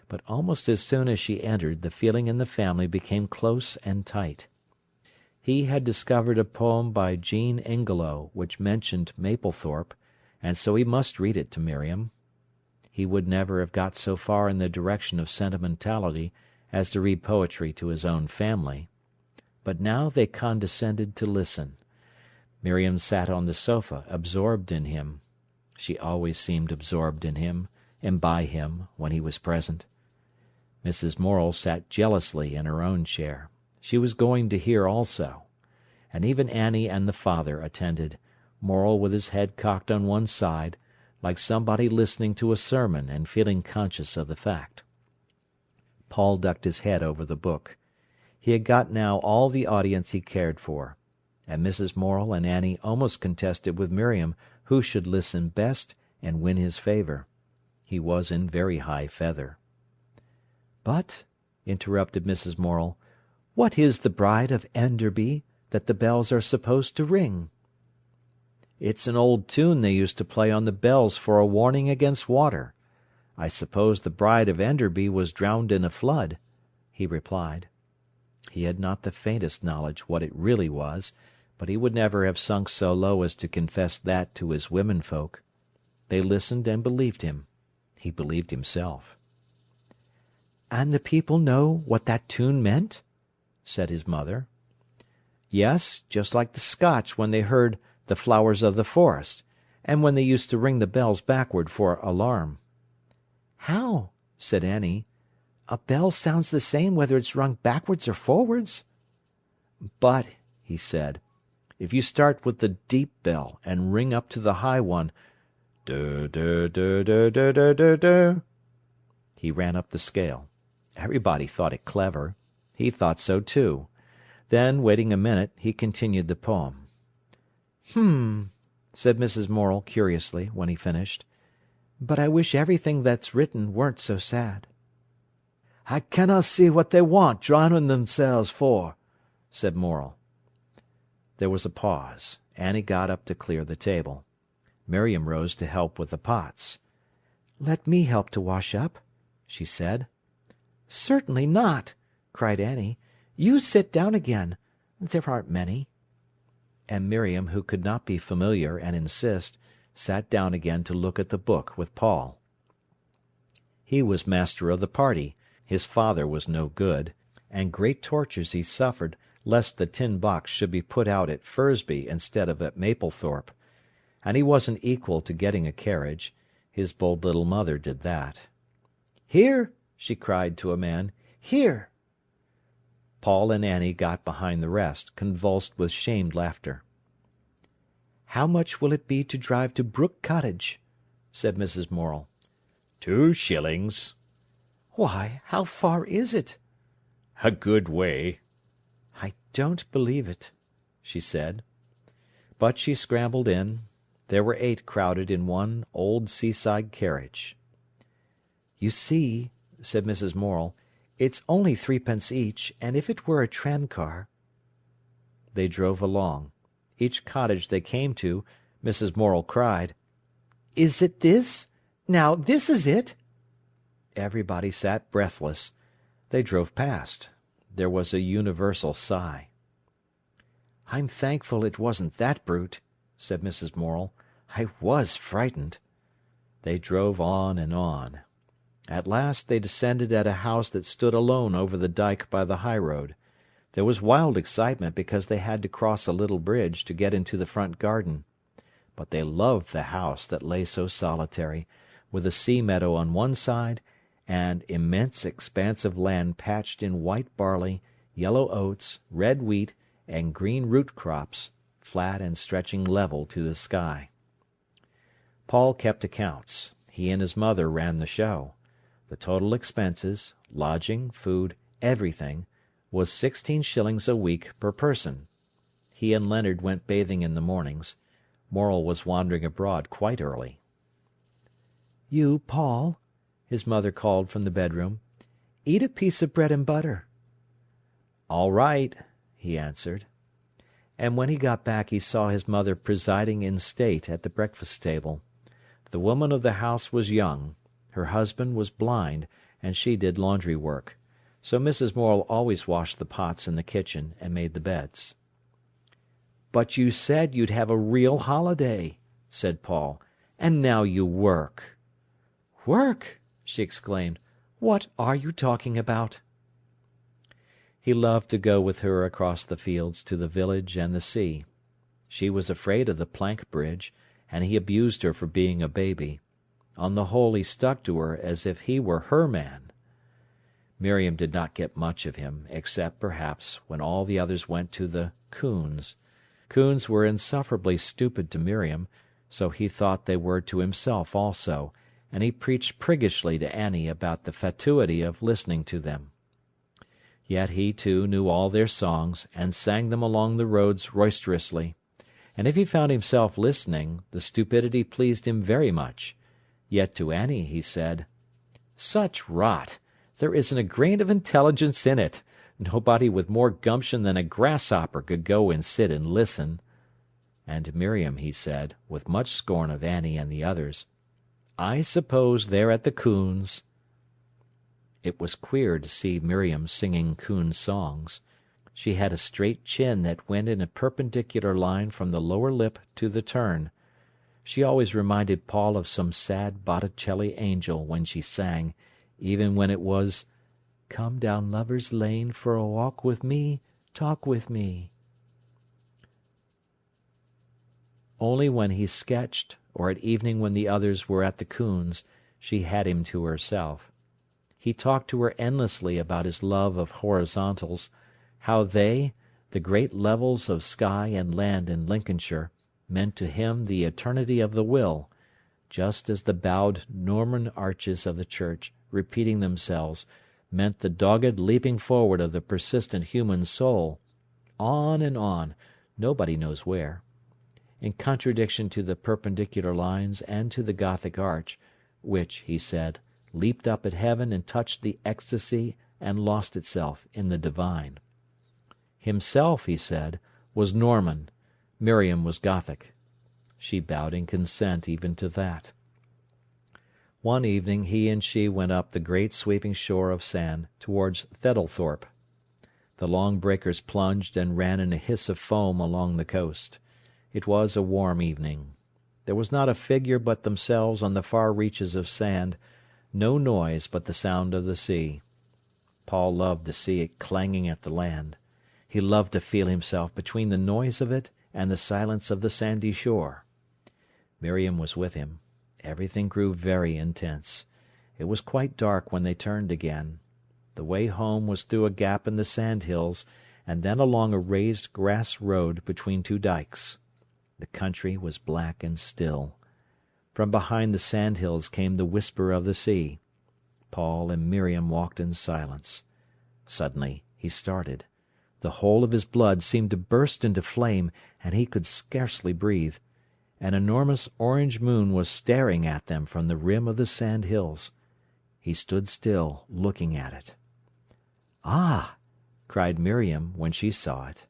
but almost as soon as she entered, the feeling in the family became close and tight. He had discovered a poem by Jean Ingelow which mentioned Maplethorpe, and so he must read it to Miriam. He would never have got so far in the direction of sentimentality as to read poetry to his own family. But now they condescended to listen. Miriam sat on the sofa, absorbed in him. She always seemed absorbed in him, and by him, when he was present. Mrs. Morel sat jealously in her own chair. She was going to hear also. And even Annie and the father attended, Morel with his head cocked on one side, like somebody listening to a sermon and feeling conscious of the fact. Paul ducked his head over the book. He had got now all the audience he cared for, and Mrs. Morel and Annie almost contested with Miriam who should listen best and win his favour. He was in very high feather. "But," interrupted Mrs. Morel, "what is the Bride of Enderby that the bells are supposed to ring?" "It's an old tune they used to play on the bells for a warning against water. I suppose the Bride of Enderby was drowned in a flood," he replied. He had not the faintest knowledge what it really was, but he would never have sunk so low as to confess that to his womenfolk. They listened and believed him. He believed himself. "And the people know what that tune meant?" said his mother. "Yes, just like the Scotch when they heard the Flowers of the Forest, and when they used to ring the bells backward for alarm." "How?" said Annie. "A bell sounds the same whether it's rung backwards or forwards." "But," he said, "if you start with the deep bell and ring up to the high one, dur dur dur dur dur dur dur dur." He ran up the scale. Everybody thought it clever. He thought so too. Then, waiting a minute, he continued the poem. Said Mrs. Morel curiously, when he finished. "But I wish everything that's written weren't so sad." "I canna see what they want drowning themselves for," said Morel. There was a pause. Annie got up to clear the table. Miriam rose to help with the pots. "Let me help to wash up," she said. "Certainly not," cried Annie. "You sit down again. There aren't many." And Miriam, who could not be familiar and insist, sat down again to look at the book with Paul. He was master of the party. His father was no good, and great tortures he suffered lest the tin box should be put out at Fursby instead of at Maplethorpe. And he wasn't equal to getting a carriage. His bold little mother did that. "Here!" she cried to a man. "Here!" Paul and Annie got behind the rest, convulsed with shamed laughter. "How much will it be to drive to Brook Cottage?" said Mrs. Morel. 2 shillings. "Why, how far is it?" A good way." "I don't believe it," she said. But she scrambled in. There were 8 crowded in one old seaside carriage. "You see," said Mrs. Morel, "it's only 3d each, and if it were a tramcar—" They drove along. Each cottage they came to, Mrs. Morel cried, "Is it this? Now, this is it!" Everybody sat breathless. They drove past. There was a universal sigh. "I'm thankful it wasn't that brute," said Mrs. Morel. "I was frightened." They drove on and on. At last they descended at a house that stood alone over the dyke by the high road. There was wild excitement because they had to cross a little bridge to get into the front garden. But they loved the house that lay so solitary, with a sea meadow on one side, and immense expanse of land patched in white barley, yellow oats, red wheat, and green root crops, flat and stretching level to the sky. Paul kept accounts. He and his mother ran the show. The total expenses, lodging, food, everything, was 16 shillings a week per person. He and Leonard went bathing in the mornings. Morel was wandering abroad quite early. "You, Paul," his mother called from the bedroom, "eat a piece of bread and butter." "All right," he answered. And when he got back he saw his mother presiding in state at the breakfast table. The woman of the house was young. Her husband was blind, and she did laundry work. So Mrs. Morel always washed the pots in the kitchen and made the beds. "But you said you'd have a real holiday," said Paul, "and now you work." "Work!" she exclaimed. "What are you talking about?" He loved to go with her across the fields to the village and the sea. She was afraid of the plank bridge, and he abused her for being a baby. On the whole he stuck to her as if he were her man. Miriam did not get much of him, except, perhaps, when all the others went to the Coons. Coons were insufferably stupid to Miriam, so he thought they were to himself also, and he preached priggishly to Annie about the fatuity of listening to them. Yet he, too, knew all their songs, and sang them along the roads roisterously. And if he found himself listening, the stupidity pleased him very much. Yet to Annie he said, "Such rot! There isn't a grain of intelligence in it. Nobody with more gumption than a grasshopper could go and sit and listen." And to Miriam he said, with much scorn of Annie and the others, "I suppose they're at the Coons." It was queer to see Miriam singing coon songs. She had a straight chin that went in a perpendicular line from the lower lip to the turn. She always reminded Paul of some sad Botticelli angel when she sang, even when it was, "Come down Lover's Lane for a walk with me, talk with me." Only when he sketched, or at evening when the others were at the Coons, she had him to herself. He talked to her endlessly about his love of horizontals, how they, the great levels of sky and land in Lincolnshire, meant to him the eternity of the will, just as the bowed Norman arches of the church, repeating themselves, meant the dogged leaping forward of the persistent human soul, on, nobody knows where. In contradiction to the perpendicular lines and to the Gothic arch, which, he said, leaped up at heaven and touched the ecstasy and lost itself in the divine. Himself, he said, was Norman, Miriam was Gothic. She bowed in consent even to that. One evening he and she went up the great sweeping shore of sand towards Theddlethorpe. The long breakers plunged and ran in a hiss of foam along the coast. It was a warm evening. There was not a figure but themselves on the far reaches of sand, no noise but the sound of the sea. Paul loved to see it clanging at the land. He loved to feel himself between the noise of it and the silence of the sandy shore. Miriam was with him. Everything grew very intense. It was quite dark when they turned again. The way home was through a gap in the sandhills, and then along a raised grass road between two dykes. The country was black and still. From behind the sandhills came the whisper of the sea. Paul and Miriam walked in silence. Suddenly he started. The whole of his blood seemed to burst into flame, and he could scarcely breathe. An enormous orange moon was staring at them from the rim of the sandhills. He stood still, looking at it. "Ah!" cried Miriam when she saw it.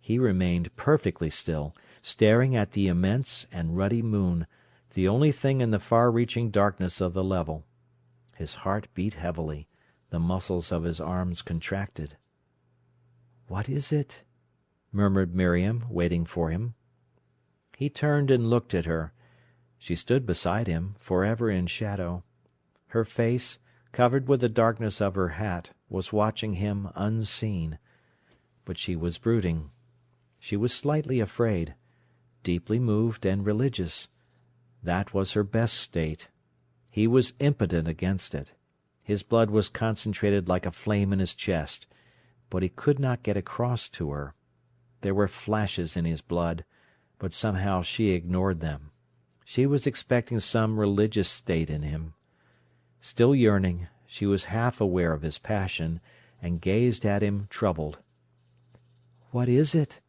He remained perfectly still, staring at the immense and ruddy moon, the only thing in the far-reaching darkness of the level. His heart beat heavily, the muscles of his arms contracted. "What is it?" murmured Miriam, waiting for him. He turned and looked at her. She stood beside him, forever in shadow. Her face, covered with the darkness of her hat, was watching him unseen. But she was brooding. She was slightly afraid, deeply moved and religious. That was her best state. He was impotent against it. His blood was concentrated like a flame in his chest. but he could not get across to her. There were flashes in his blood, but somehow she ignored them. She was expecting some religious state in him. Still yearning, she was half aware of his passion, and gazed at him troubled. "What is it?"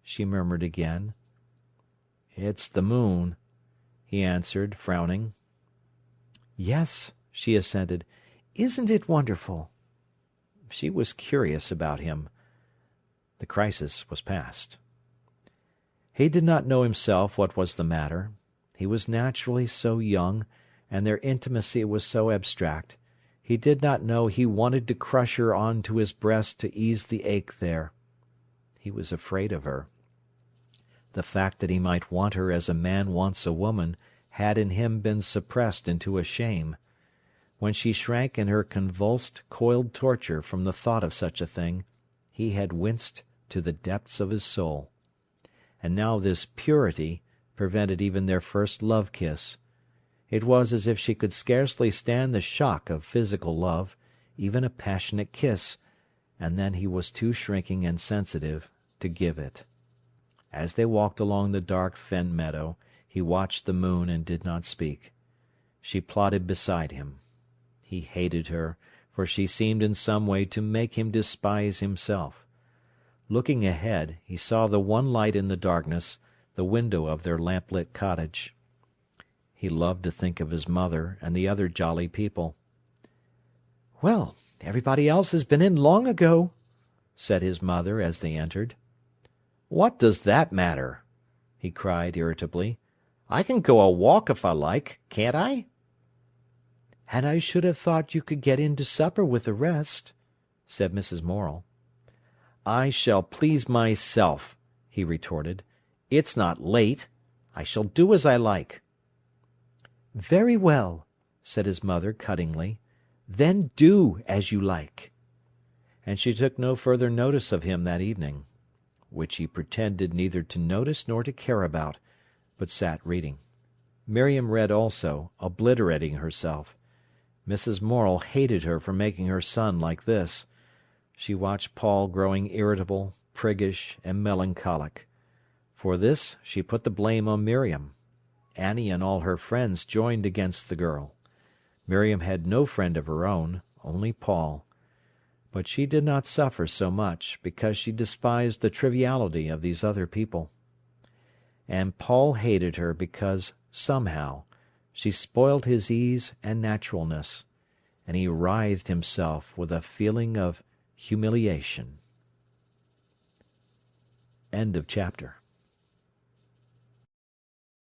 she murmured again. "It's the moon," he answered, frowning. "Yes," she assented. "Isn't it wonderful?" She was curious about him. The crisis was past. He did not know himself what was the matter. He was naturally so young, and their intimacy was so abstract. He did not know he wanted to crush her on to his breast to ease the ache there. He was afraid of her. The fact that he might want her as a man wants a woman had in him been suppressed into a shame. When she shrank in her convulsed, coiled torture from the thought of such a thing, he had winced to the depths of his soul. And now this purity prevented even their first love-kiss. It was as if she could scarcely stand the shock of physical love, even a passionate kiss, and then he was too shrinking and sensitive to give it. As they walked along the dark fen meadow, he watched the moon and did not speak. She plodded beside him. He hated her, for she seemed in some way to make him despise himself. Looking ahead, he saw the one light in the darkness, the window of their lamplit cottage. He loved to think of his mother and the other jolly people. "Well, everybody else has been in long ago," said his mother as they entered. "What does that matter?" he cried irritably. "I can go a walk if I like, can't I?" "And I should have thought you could get in to supper with the rest," said Mrs. Morel. "I shall please myself," he retorted. "It's not late. I shall do as I like." "Very well," said his mother cuttingly. "Then do as you like." And she took no further notice of him that evening, which he pretended neither to notice nor to care about, but sat reading. Miriam read also, obliterating herself. Mrs. Morel hated her for making her son like this. She watched Paul growing irritable, priggish, and melancholic. For this she put the blame on Miriam. Annie and all her friends joined against the girl. Miriam had no friend of her own, only Paul. But she did not suffer so much, because she despised the triviality of these other people. And Paul hated her because, somehow, she spoilt his ease and naturalness, and he writhed himself with a feeling of humiliation. End of chapter.